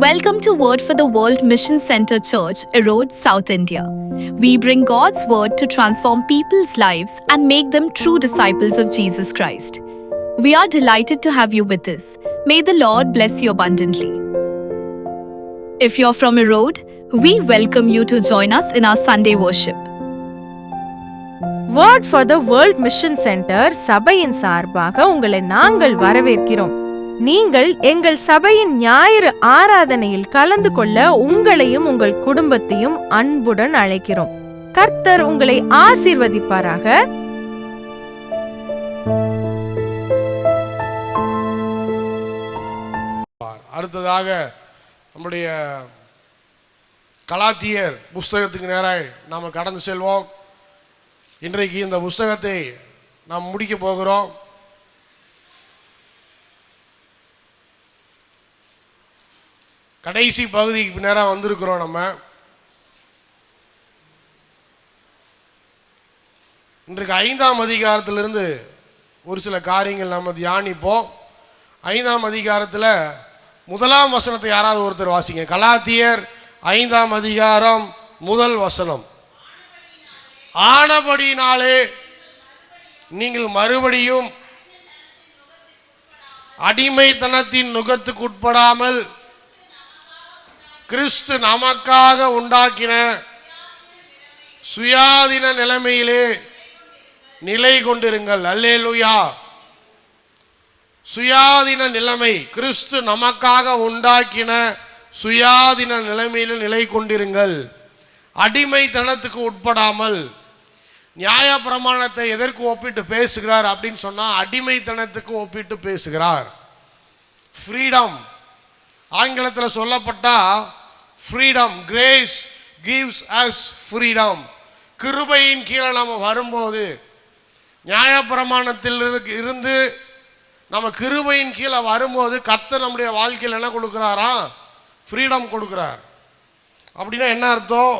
Welcome to Word for the World Mission Center Church, Erode, South India. We bring God's Word to transform people's lives and make them true disciples of Jesus Christ. We are delighted to have you with us. May the Lord bless you abundantly. If you're from Erode, we welcome you to join us in our Sunday worship. Word for the World Mission Center சபையின் சார்பாக உங்களை நாங்கள் வரவேற்கிறோம். நீங்கள் எங்கள் சபையின் ஞாயிறு ஆராதனையில் கலந்து கொள்ள உங்களையும் உங்கள் குடும்பத்தையும் அன்புடன் அழைக்கிறோம். கர்த்தர் உங்களை ஆசீர்வதிப்பாராக. அடுத்ததாக நம்முடைய கலாத்தியர் புஸ்தகத்துக்கு நேராக நாம் கடந்து செல்வோம். இன்றைக்கு இந்த புஸ்தகத்தை நாம் முடிக்க போகிறோம். கடைசி பகுதிக்கு நேராக வந்திருக்கிறோம். நம்ம இன்றைக்கு 5ஆம் அதிகாரத்திலிருந்து ஒரு சில காரியங்கள் நம்ம தியானிப்போம். 5ஆம் அதிகாரத்தில் 1ஆம் வசனத்தை யாராவது ஒருத்தர் வாசிங்க. கலாத்தியர் 5ஆம் அதிகாரம் 1 வசனம். ஆனபடியினாலே நீங்கள் மறுபடியும் அடிமைத்தனத்தின் நுகத்துக்கு உட்படாமல் கிறிஸ்து நமக்காக உண்டாக்கின சுயாதீன நிலைமையிலே நிலை கொண்டிருங்கள். அல்லேலூயா. சுயாதீன நிலைமை, கிறிஸ்து நமக்காக உண்டாக்கின சுயாதீன நிலைமையில நிலை கொண்டிருங்கள். அடிமைத்தனத்துக்கு உட்படாமல். நியாய பிரமாணத்தை எதற்கு ஒப்பிட்டு பேசுகிறார் அப்படின்னு சொன்னா அடிமைத்தனத்துக்கு ஒப்பிட்டு பேசுகிறார். ஃப்ரீடம், ஆங்கிலத்தில் சொல்லப்பட்டா freedom, grace gives us freedom. கிருபையின் கீழே நம்ம வரும்போது, நியாயப்பிரமாணத்தில் இருந்து நம்ம கிருபையின் கீழே வரும்போது கர்த்தர் நம்முடைய வாழ்க்கையில் என்ன கொடுக்குறாரா? ஃப்ரீடம் கொடுக்குறார். அப்படின்னா என்ன அர்த்தம்?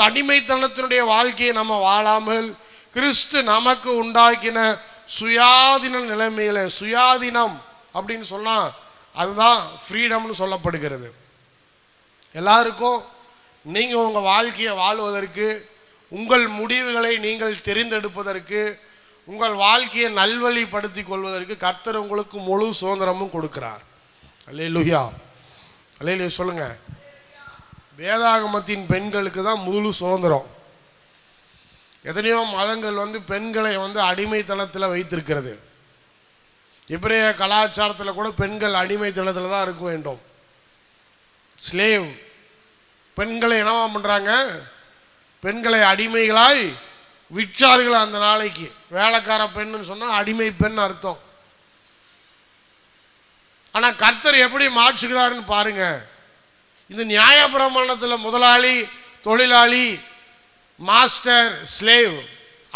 அடிமைத்தனத்தினுடைய வாழ்க்கையை நம்ம வாழாமல் கிறிஸ்து நமக்கு உண்டாக்கின சுயாதீன நிலைமையில, சுயாதீனம் அப்படின்னு சொன்னா அதுதான் ஃப்ரீடம்னு சொல்லப்படுகிறது. எல்லாருக்கும் நீங்கள் உங்கள் வாழ்க்கையை வாழ்வதற்கு, உங்கள் முடிவுகளை நீங்கள் தெரிந்தெடுப்பதற்கு, உங்கள் வாழ்க்கையை நல்வழிப்படுத்தி கொள்வதற்கு கர்த்தர் உங்களுக்கு முழு சுதந்திரமும் கொடுக்கிறார். அல்லேலூயா, அல்லேலூயா சொல்லுங்க. வேதாகமத்தின் பெண்களுக்கு தான் முழு சுதந்திரம். எத்தனையோ மதங்கள் பெண்களை அடிமைத்தனத்தில் வைத்திருக்கிறது. எபிரேய கலாச்சாரத்தில் கூட பெண்கள் அடிமைத்தனத்தில் தான் இருக்க வேண்டும். ஸ்லேவ், பெண்களை என்னவா பண்ணுறாங்க? பெண்களை அடிமைகளாய் விற்றார்கள். அந்த நாளைக்கு வேலைக்கார பெண்ணுன்னு சொன்னால் அடிமை பெண் அர்த்தம். ஆனால் கர்த்தர் எப்படி மாற்றுகிறாருன்னு பாருங்க. இந்த நியாயப்பிரமாணத்தில் முதலாளி, தொழிலாளி, மாஸ்டர், ஸ்லேவ்,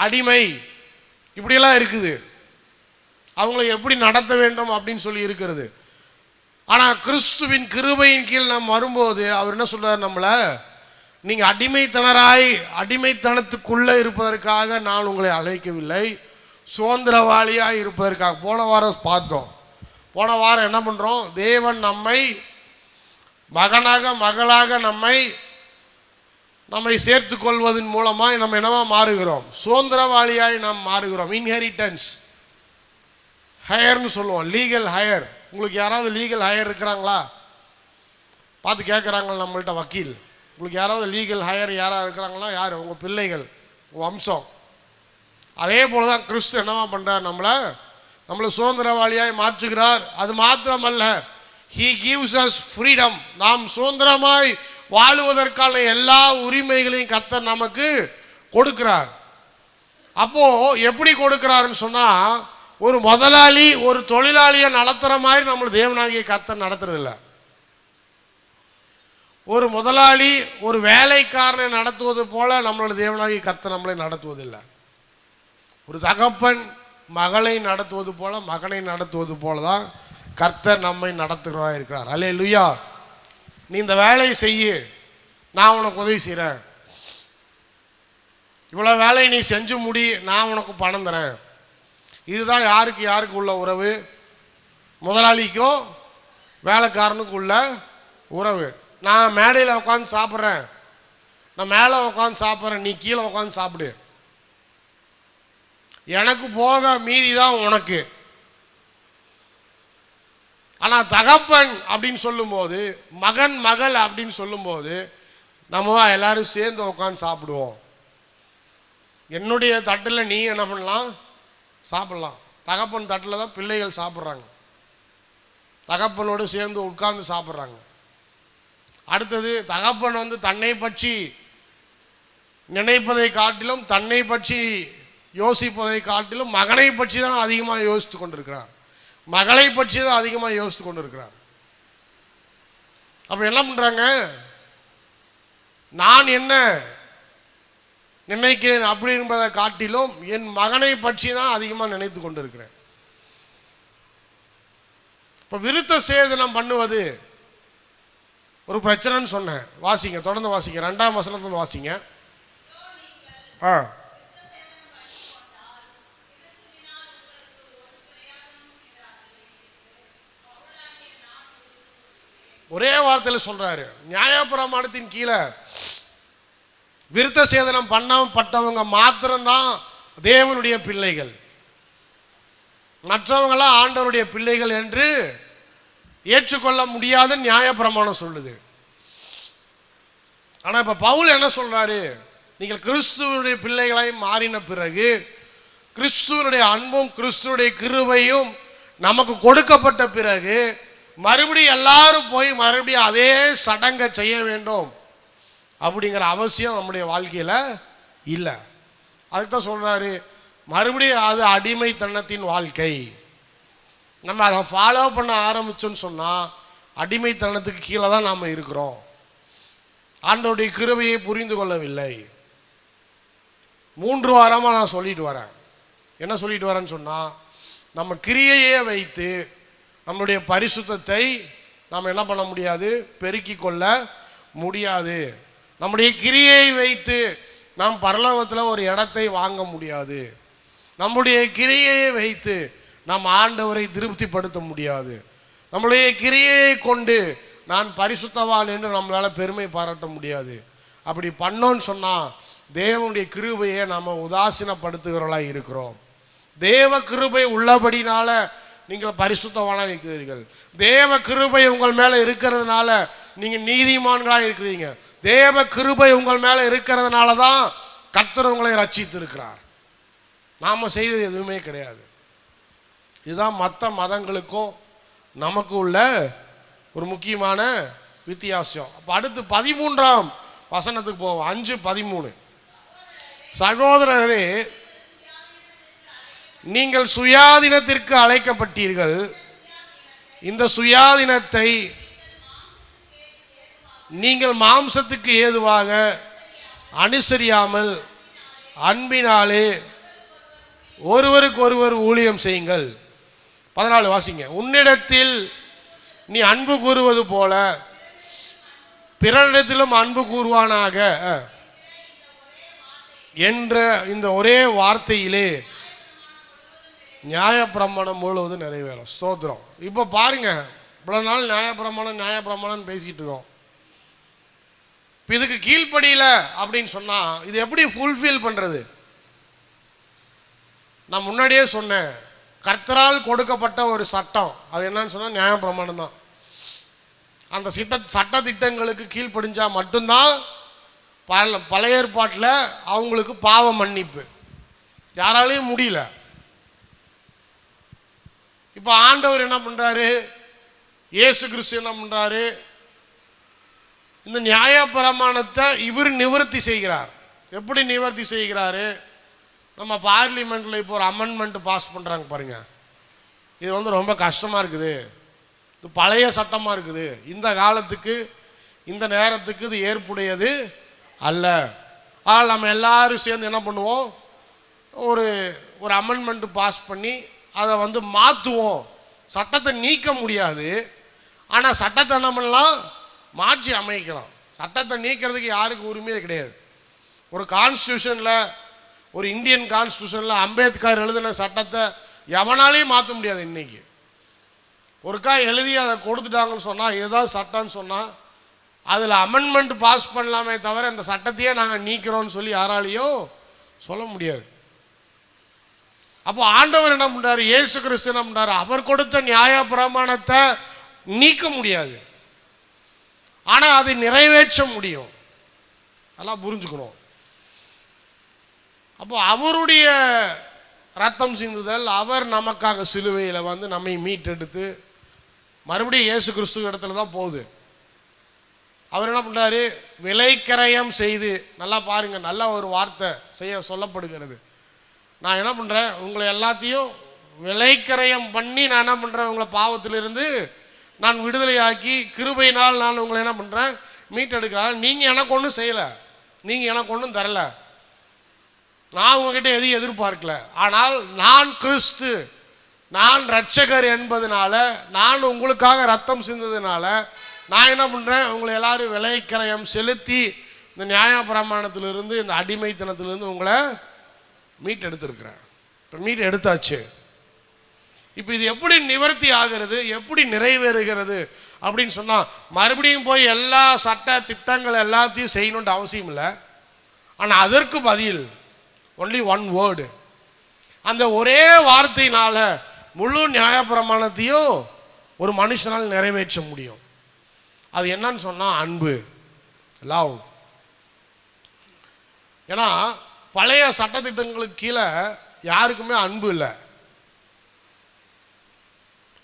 அடிமை இப்படியெல்லாம் இருக்குது. அவங்களை எப்படி நடத்த வேண்டும் அப்படின்னு சொல்லி இருக்கிறது. ஆனால் கிறிஸ்துவின் கிருபையின் கீழ் நாம் வரும்போது அவர் என்ன சொல்றார்? நம்மளை நீங்கள் அடிமைத்தனத்துக்குள்ளே இருப்பதற்காக நான் உங்களை அழைக்கவில்லை, சுதந்திரவாளியாக இருப்பதற்காக. போன வாரம் பார்த்தோம். போன வாரம் என்ன பண்ணுறோம்? தேவன் நம்மை மகனாக மகளாக நம்மை சேர்த்து கொள்வதன் மூலமாக நம்ம என்னவா மாறுகிறோம்? சுதந்திரவாளியாய் நாம் மாறுகிறோம். இன்ஹெரிட்டன்ஸ், ஹையர்னு சொல்லுவோம், லீகல் ஹையர். உங்களுக்கு யாராவது லீகல் ஹையர் இருக்கிறாங்களா? பார்த்து கேட்குறாங்களா நம்மள்கிட்ட வக்கீல்? உங்களுக்கு யாராவது லீகல் ஹையர் யாராவது இருக்கிறாங்களா? யார்? உங்கள் பிள்ளைகள், உங்கள் வம்சம். அதே போல் தான் கிறிஸ்து என்னவா பண்ணுறார்? நம்மளை சுதந்திரவாளியாய் மாற்றுகிறார். அது மாத்திரமல்ல, He gives us freedom. நாம் சுதந்திரமாய் வாழுவதற்கான எல்லா உரிமைகளையும் கர்த்தர் நமக்கு கொடுக்கிறார். அப்போ எப்படி கொடுக்கிறாருன்னு சொன்னா, ஒரு முதலாளி ஒரு தொழிலாளியை நடத்துகிற மாதிரி நம்மளை தேவனாகிய கர்த்தர் நடத்துறதில்ல. ஒரு முதலாளி ஒரு வேலைக்காரனை நடத்துவது போல நம்மளோட தேவனாகிய கர்த்தர் நம்மளை நடத்துவதில்லை. ஒரு தகப்பன் மகளை நடத்துவது போல, மகனை நடத்துவது போல தான் கர்த்தர் நம்மை நடத்துகிறதா இருக்கிறார். அல்லேலூயா. நீ இந்த வேலையை செய்ய, நான் உனக்கு உதவி செய்கிறேன். இவ்வளோ வேலையை நீ செஞ்சு முடி, நான் உனக்கு பணம் தரேன். இதுதான் யாருக்கு உள்ள உறவு? முதலாளிக்கும் வேலைக்காரனுக்குள்ள உறவு. நான் மேடையில் உட்காந்து சாப்பிட்றேன், நான் மேலே உட்காந்து சாப்பிட்றேன், நீ கீழே உட்காந்து சாப்பிடு, எனக்கு போக மீதி தான் உனக்கு. ஆனால் தகப்பன் அப்படின்னு சொல்லும்போது, மகன் மகள் அப்படின்னு சொல்லும்போது நம்ம எல்லாரும் சேர்ந்து உட்காந்து சாப்பிடுவோம். என்னுடைய தட்டில் நீ என்ன பண்ணலாம், சாப்பிட்லாம். தகப்பன் தட்டில் தான் பிள்ளைகள் சாப்பிட்றாங்க, தகப்பனோடு சேர்ந்து உட்கார்ந்து சாப்பிட்றாங்க. அடுத்தது தகப்பன் தன்னை பற்றி நினைப்பதை காட்டிலும், தன்னை பற்றி யோசிப்பதை காட்டிலும் மகனை பற்றி தான் அதிகமாக யோசித்து கொண்டிருக்கிறார், மகளை பற்றி தான் அதிகமாக யோசித்து கொண்டிருக்கிறார். அப்போ என்ன பண்ணுறாங்க, நான் என்ன நினைக்கிறேன் அப்படி என்பதை காட்டிலும் என் மகனை பற்றி தான் அதிகமாக நினைத்து கொண்டிருக்கிறேன். இப்போ விருத்த சேதனம் பண்ணுவது ஒரு பிரச்சனைன்னு சொன்னேன். வாசிங்க, தொடர்ந்து வாசிங்க, 2ஆம் வசனத்துல வாசிங்க. ஒரே வார்த்தையில் சொல்றாரு, நியாயப்பிரமாணத்தின் கீழே விருத்த சேதனம் பண்ணப்பட்டவங்க மாத்திரம்தான் தேவனுடைய பிள்ளைகள், மற்றவங்களாம் ஆண்டவருடைய பிள்ளைகள் என்று ஏற்றுக்கொள்ள முடியாத நியாயப்பிரமாணம் சொல்லுது. ஆனால் இப்போ பவுல் என்ன சொல்றாரு, நீங்கள் கிறிஸ்துவனுடைய பிள்ளைகளாய் மாறின பிறகு கிறிஸ்துவனுடைய அன்பும் கிறிஸ்துவனுடைய கிருபையும் நமக்கு கொடுக்கப்பட்ட பிறகு மறுபடியும் எல்லாரும் போய் மறுபடியும் அதே சடங்கை செய்ய வேண்டும் அப்படிங்கிற அவசியம் நம்முடைய வாழ்க்கையில் இல்லை. அதுக்கு தான் சொல்றாரு, மறுபடியும் அது அடிமைத்தனத்தின் வாழ்க்கை. நம்ம அதை ஃபாலோ பண்ண ஆரம்பிச்சோன்னு சொன்னால் அடிமைத்தனத்துக்கு கீழே தான் நாம் இருக்கிறோம். ஆண்டவருடைய கிருபையை புரிந்து கொள்ளவில்லை. 3 வாரமாக நான் சொல்லிட்டு வரேன். என்ன சொல்லிட்டு வரேன்னு சொன்னால், நம்ம கிரியையே வைத்து நம்மளுடைய பரிசுத்தத்தை நாம் என்ன பண்ண முடியாது, பெருக்கி கொள்ள முடியாது. நம்முடைய கிரியை வைத்து நாம் பரலோகத்தில் ஒரு இடத்தை வாங்க முடியாது. நம்முடைய கிரியை வைத்து நாம் ஆண்டவரை திருப்திப்படுத்த முடியாது. நம்முடைய கிரியை கொண்டு நான் பரிசுத்தவான் என்று நம்மளால் பெருமை பாராட்ட முடியாது. அப்படி பண்ணோன்னு சொன்னால் தேவனுடைய கிருபையை நாம் உதாசீனப்படுத்துகிறவர்களாக இருக்கிறோம். தேவ கிருபை உள்ளபடினால நீங்கள் பரிசுத்தவானாக இருக்கிறீர்கள். தேவ கிருபை உங்கள் மேலே இருக்கிறதுனால நீங்கள் நீதிமான்களாக இருக்கிறீங்க. தேவ கிருபை உங்கள் மேலே இருக்கிறதுனால தான் கர்த்தர் உங்களை ரட்சித்து இருக்கிறார். நாம் செய்தது எதுவுமே கிடையாது. இதுதான் மற்ற மதங்களுக்கும் நமக்கு உள்ள ஒரு முக்கியமான வித்தியாசம். அப்போ அடுத்து 13ஆம் வசனத்துக்கு போவோம். 5:13. சகோதரரே, நீங்கள் சுயாதீனத்திற்கு அழைக்கப்பட்டீர்கள். இந்த சுயாதீனத்தை நீங்கள் மாம்சத்துக்கு ஏதுவாக அனுசரியாமல் அன்பினாலே ஒருவருக்கு ஒருவர் ஊழியம் செய்யுங்கள். 14 வாசிங்க. உன்னிடத்தில் நீ அன்பு கூறுவது போல பிறரிடத்திலும் அன்பு கூறுவானாக என்ற இந்த ஒரே வார்த்தையிலே நியாயப்பிரமாணம் முழுவதும் நிறைவேறும். ஸ்தோத்திரம். இப்போ பாருங்க, இவ்வளவு நாள் நியாயப்பிரமாணம் பேசிட்டு இருக்கோம். இதுக்கு கீழ்ப்படியில அப்படின்னு சொன்னா இது எப்படி ஃபுல்ஃபில் பண்றது? நான் முன்னாடியே சொன்னேன், கர்த்தரால் கொடுக்கப்பட்ட ஒரு சட்டம். அது என்னன்னு சொன்னா நியாயப்பிரமாணம் தான். அந்த சட்ட திட்டங்களுக்கு கீழ்ப்படிஞ்சா மட்டும்தான் பழைய ஏற்பாட்டில் அவங்களுக்கு பாவ மன்னிப்பு. யாராலையும் முடியல. இப்போ ஆண்டவர் என்ன பண்றாரு, இயேசு கிறிஸ்து என்ன பண்றாரு, இந்த நியாயப்பிரமாணத்தை இவர் நிவர்த்தி செய்கிறார். எப்படி நிவர்த்தி செய்கிறாரு? நம்ம பார்லிமெண்ட்டில் இப்போ ஒரு அமெண்ட்மெண்ட் பாஸ் பண்ணுறாங்க பாருங்க. இது ரொம்ப கஷ்டமாக இருக்குது. இது பழைய சட்டமாக இருக்குது. இந்த காலத்துக்கு இந்த நேரத்துக்கு இது ஏற்புடையது அல்ல. ஆனால் நம்ம எல்லாரும் சேர்ந்து என்ன பண்ணுவோம், ஒரு அமெண்ட்மெண்ட் பாஸ் பண்ணி அதை மாற்றுவோம். சட்டத்தை நீக்க முடியாது, ஆனால் சட்டத்தை என்ன பண்ணலாம், மாற்றி அமைக்கலாம். சட்டத்தை நீக்கிறதுக்கு யாருக்கு உரிமையே கிடையாது. ஒரு கான்ஸ்டியூஷனில், ஒரு இந்தியன் கான்ஸ்டியூஷனில் அம்பேத்கர் எழுதின சட்டத்தை எவனாலையும் மாற்ற முடியாது. இன்னைக்கு ஒருக்கா எழுதி அதை கொடுத்துட்டாங்கன்னு சொன்னால், ஏதாவது சட்டம்னு சொன்னால் அதில் அமெண்ட்மெண்ட் பாஸ் பண்ணலாமே தவிர இந்த சட்டத்தையே நாங்கள் நீக்கிறோன்னு சொல்லி யாராலையும் சொல்ல முடியாது. அப்போ ஆண்டவர் என்ன பண்ணுறாரு, இயேசு கிறிஸ்து என்ன பண்ணுறாரு, அவர் கொடுத்த நியாய பிரமாணத்தை நீக்க முடியாது, ஆனால் அதை நிறைவேற்ற முடியும். அதெல்லாம் புரிஞ்சுக்கணும். அப்போ அவருடைய ரத்தம் சிந்துதல், அவர் நமக்காக சிலுவையில் வந்து நம்மை மீட்டெடுத்து மறுபடியும் இயேசு கிறிஸ்து இடத்துல தான் போகுது. அவர் என்ன பண்ணுறாரு, விலைக்கரையம் செய்து, நல்லா பாருங்கள், நல்ல ஒரு வார்த்தை செய்ய சொல்லப்படுகிறது. நான் என்ன பண்ணுறேன், உங்களை எல்லாத்தையும் விலைக்கரையம் பண்ணி நான் என்ன பண்ணுறேன், உங்களை பாவத்திலிருந்து நான் விடுதலையாக்கி கிருபையினால் நான் உங்களை என்ன பண்ணுறேன், மீட்டெடுக்கிறேன். நீங்கள் எனக்கு ஒன்றும் செய்யலை, நீங்கள் எனக்கு ஒன்றும் தரல, நான் உங்ககிட்ட எதையும் எதிர்பார்க்கல. ஆனால் நான் கிறிஸ்து, நான் இரட்சகர் என்பதனால, நான் உங்களுக்காக ரத்தம் சிந்ததுனால நான் என்ன பண்ணுறேன், உங்களை எல்லாரும் விலைக்கரையம் செலுத்தி இந்த நியாய பிரமாணத்திலிருந்து, இந்த அடிமைத்தனத்திலிருந்து உங்களை மீட்டெடுத்திருக்கிறேன். இப்போ மீட்டு எடுத்தாச்சு. இப்போ இது எப்படி நிவர்த்தி ஆகிறது, எப்படி நிறைவேறுகிறது அப்படின்னு சொன்னால், மறுபடியும் போய் எல்லா சட்ட திட்டங்கள் எல்லாத்தையும் செய்யணுன்ற அவசியம் இல்லை. ஆனால் அதற்கு பதில் ஒன்லி ஒன் வேர்டு, அந்த ஒரே வார்த்தையினால முழு நியாயப்பிரமாணத்தையும் ஒரு மனுஷனால் நிறைவேற்ற முடியும். அது என்னன்னு சொன்னால் அன்பு, லவ். ஏன்னா பழைய சட்டத்திட்டங்களுக்கு கீழே யாருக்குமே அன்பு இல்லை.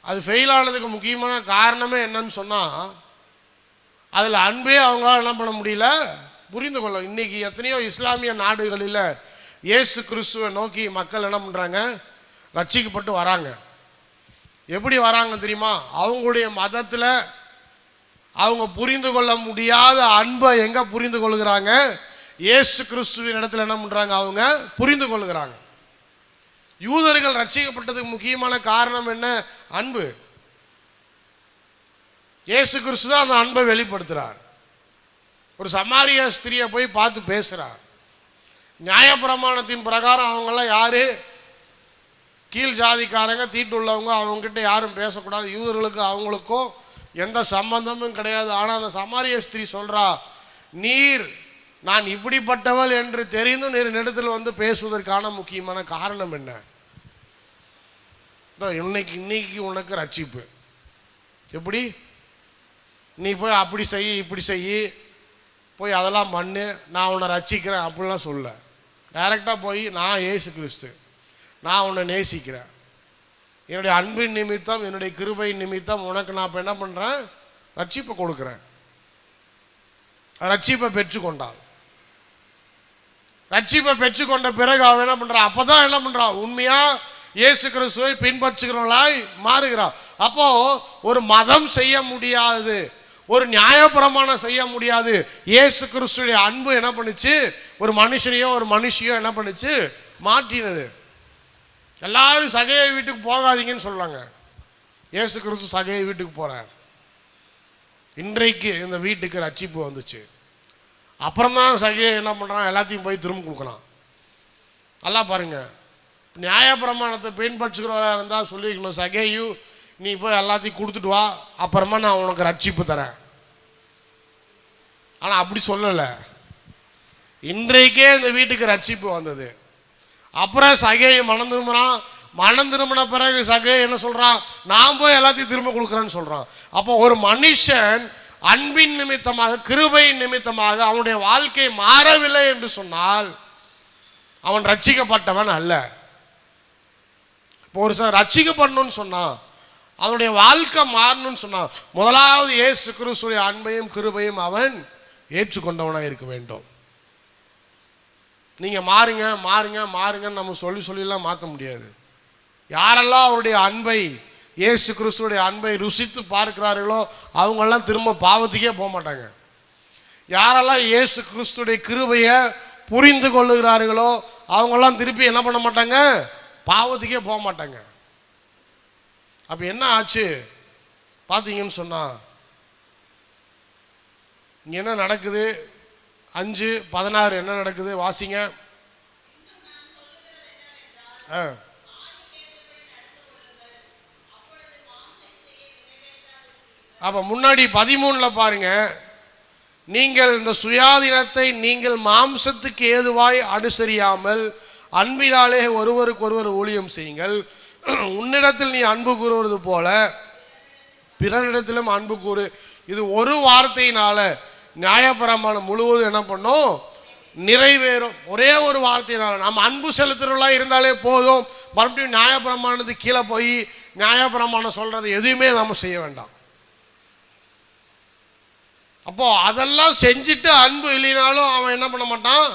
அது ஃபெயில் ஆனதுக்கு முக்கியமான காரணமே என்னன்னு சொன்னால், அதில் அன்பே அவங்களால என்ன பண்ண முடியல, புரிந்து கொள்ள. இன்றைக்கி எத்தனையோ இஸ்லாமிய நாடுகளில் இயேசு கிறிஸ்துவை நோக்கி மக்கள் என்ன பண்ணுறாங்க, ரட்சிக்கப்பட்டு வராங்க. எப்படி வராங்க தெரியுமா, அவங்களுடைய மதத்தில் அவங்க புரிந்து கொள்ள முடியாத அன்பை எங்கே புரிந்து கொள்கிறாங்க, இயேசு கிறிஸ்துவின் இடத்துல என்ன பண்ணுறாங்க, அவங்க புரிந்து கொள்கிறாங்க. யூதர்கள் ரட்சிக்கப்பட்டதுக்கு முக்கியமான காரணம் என்ன, அன்பு. இயேசு கிறிஸ்து தான் அந்த அன்பை வெளிப்படுத்துகிறார். ஒரு சமாரிய ஸ்திரியை போய் பார்த்து பேசுகிறார். நியாயப்பிரமாணத்தின் பிரகாரம் அவங்கெல்லாம் யார், கீழ் ஜாதிக்காரங்க, தீட்டுள்ளவங்க, அவங்ககிட்ட யாரும் பேசக்கூடாது. யூதர்களுக்கு அவங்களுக்கும் எந்த சம்பந்தமும் கிடையாது. ஆனால் அந்த சமாரிய ஸ்திரீ சொல்கிறா, நீர் நான் இப்படிப்பட்டவள் என்று தெரிந்து நீர் இடத்துல வந்து பேசுவதற்கான முக்கியமான காரணம் என்ன, இன்னைக்கு உனக்கு ரட்சிப்பு. எப்படி, நீ போய் அப்படி செய் இப்படி செய், போய் அதெல்லாம் பண்ணு, நான் உன்னை ரட்சிக்கிறேன் அப்படிலாம் சொல்ல. டைரெக்டாக போய், நான் இயேசு கிறிஸ்து, நான் உன்னை நேசிக்கிறேன், என்னுடைய அன்பின் நிமித்தம், என்னுடைய கிருபையின் நிமித்தம் உனக்கு நான் இப்போ என்ன பண்ணுறேன், ரட்சிப்பை கொடுக்குறேன். ரட்சிப்பை பெற்றுக்கொண்டாள். ரட்சிப்பை பெற்றுக்கொண்ட பிறகு அவன் என்ன பண்ணுறான், அப்போ தான் என்ன பண்ணுறான், உண்மையாக இயேசு கிறிஸ்துவை பின்பற்றுகிறவர்களாய் மாறுகிறான். அப்போது ஒரு மதம் செய்ய முடியாது, ஒரு நியாயப்பிரமாணம் செய்ய முடியாது. இயேசு கிறிஸ்துடைய அன்பு என்ன பண்ணுச்சு, ஒரு மனுஷனையோ ஒரு மனுஷியோ என்ன பண்ணுச்சு, மாற்றினது. எல்லாரும் சகையை வீட்டுக்கு போகாதீங்கன்னு சொல்கிறாங்க. இயேசு கிறிஸ்து சகையை வீட்டுக்கு போகிறார். இன்றைக்கு இந்த வீட்டுக்கு ரட்சிப்பு வந்துச்சு. அப்புறம்தான் சகையை என்ன பண்ணுறான், எல்லாத்தையும் போய் திரும்ப கொடுக்கலாம். நல்லா பாருங்கள், நியாயப்பிரமாணத்தை பின்பற்றுகிறவராக இருந்தால் சொல்லிக்கணும், சகையு நீ போய் எல்லாத்தையும் கொடுத்துட்டு வா, அப்புறமா நான் உனக்கு ரட்சிப்பு தரேன். ஆனால் அப்படி சொல்லலை. இன்றைக்கே இந்த வீட்டுக்கு ரட்சிப்பு வந்தது. அப்புறம் சகையை மனம் திரும்புகிறான். மனம் திரும்பின பிறகு சகை என்ன சொல்கிறான், நான் போய் எல்லாத்தையும் திரும்ப கொடுக்குறேன்னு சொல்கிறான். அப்போ ஒரு மனுஷன் அன்பின் நிமித்தமாக, கிருபையின் நிமித்தமாக அவனுடைய வாழ்க்கை மாறவில்லை என்று சொன்னால் அவன் ரட்சிக்கப்பட்டவன் அல்ல. இப்போ ஒரு சார் ரட்சிக்கப்படணும்னு சொன்னான், அவனுடைய வாழ்க்கை மாறணும்னு சொன்னான், முதலாவது இயேசு கிறிஸ்துடைய அன்பையும் கிருபையும் அவன் ஏற்றுக்கொண்டவனாக இருக்க வேண்டும். நீங்கள் மாறுங்க மாறுங்க மாறுங்கன்னு நம்ம சொல்லிலாம் மாற்ற முடியாது. யாரெல்லாம் அவருடைய அன்பை, இயேசு கிறிஸ்துடைய அன்பை ருசித்து பார்க்கிறார்களோ அவங்கெல்லாம் திரும்ப பாவத்துக்கே போக மாட்டாங்க. யாரெல்லாம் இயேசு கிறிஸ்துடைய கிருபையை புரிந்து கொள்ளுகிறார்களோ அவங்கெல்லாம் திருப்பி என்ன பண்ண மாட்டாங்க, பாவத்துக்கே போக மாட்டாங்க. அப்போ என்ன ஆச்சு பார்த்தீங்கன்னு சொன்னால், இங்கே என்ன நடக்குது, 5:16 என்ன நடக்குது வாசிங்க. அப்போ முன்னாடி 13 பாருங்க, நீங்கள் இந்த சுயாதீனத்தை நீங்கள் மாம்சத்துக்கு ஏதுவாய் அனுசரியாமல் அன்பினாலே ஒருவருக்கு ஒருவர் ஊழியம் செய்யுங்கள். உன்னிடத்தில் நீ அன்பு கூறுவது போல பிறனிடத்திலும் அன்பு கூறு. இது ஒரு வார்த்தையினால நியாயப்பிரமாணம் முழுவதும் என்ன பண்ணும்? நிறைவேறும். ஒரே ஒரு வார்த்தையினால நம்ம அன்பு செலுத்துறவர்களா இருந்தாலே போதும். மறுபடியும் நியாயப்பிரமாணத்துக்கு கீழே போய் நியாயப்பிரமாணம் சொல்றது எதுவுமே நம்ம செய்ய வேண்டாம். அப்போ அதெல்லாம் செஞ்சுட்டு அன்பு இல்லைனாலும் அவன் என்ன பண்ண மாட்டான்?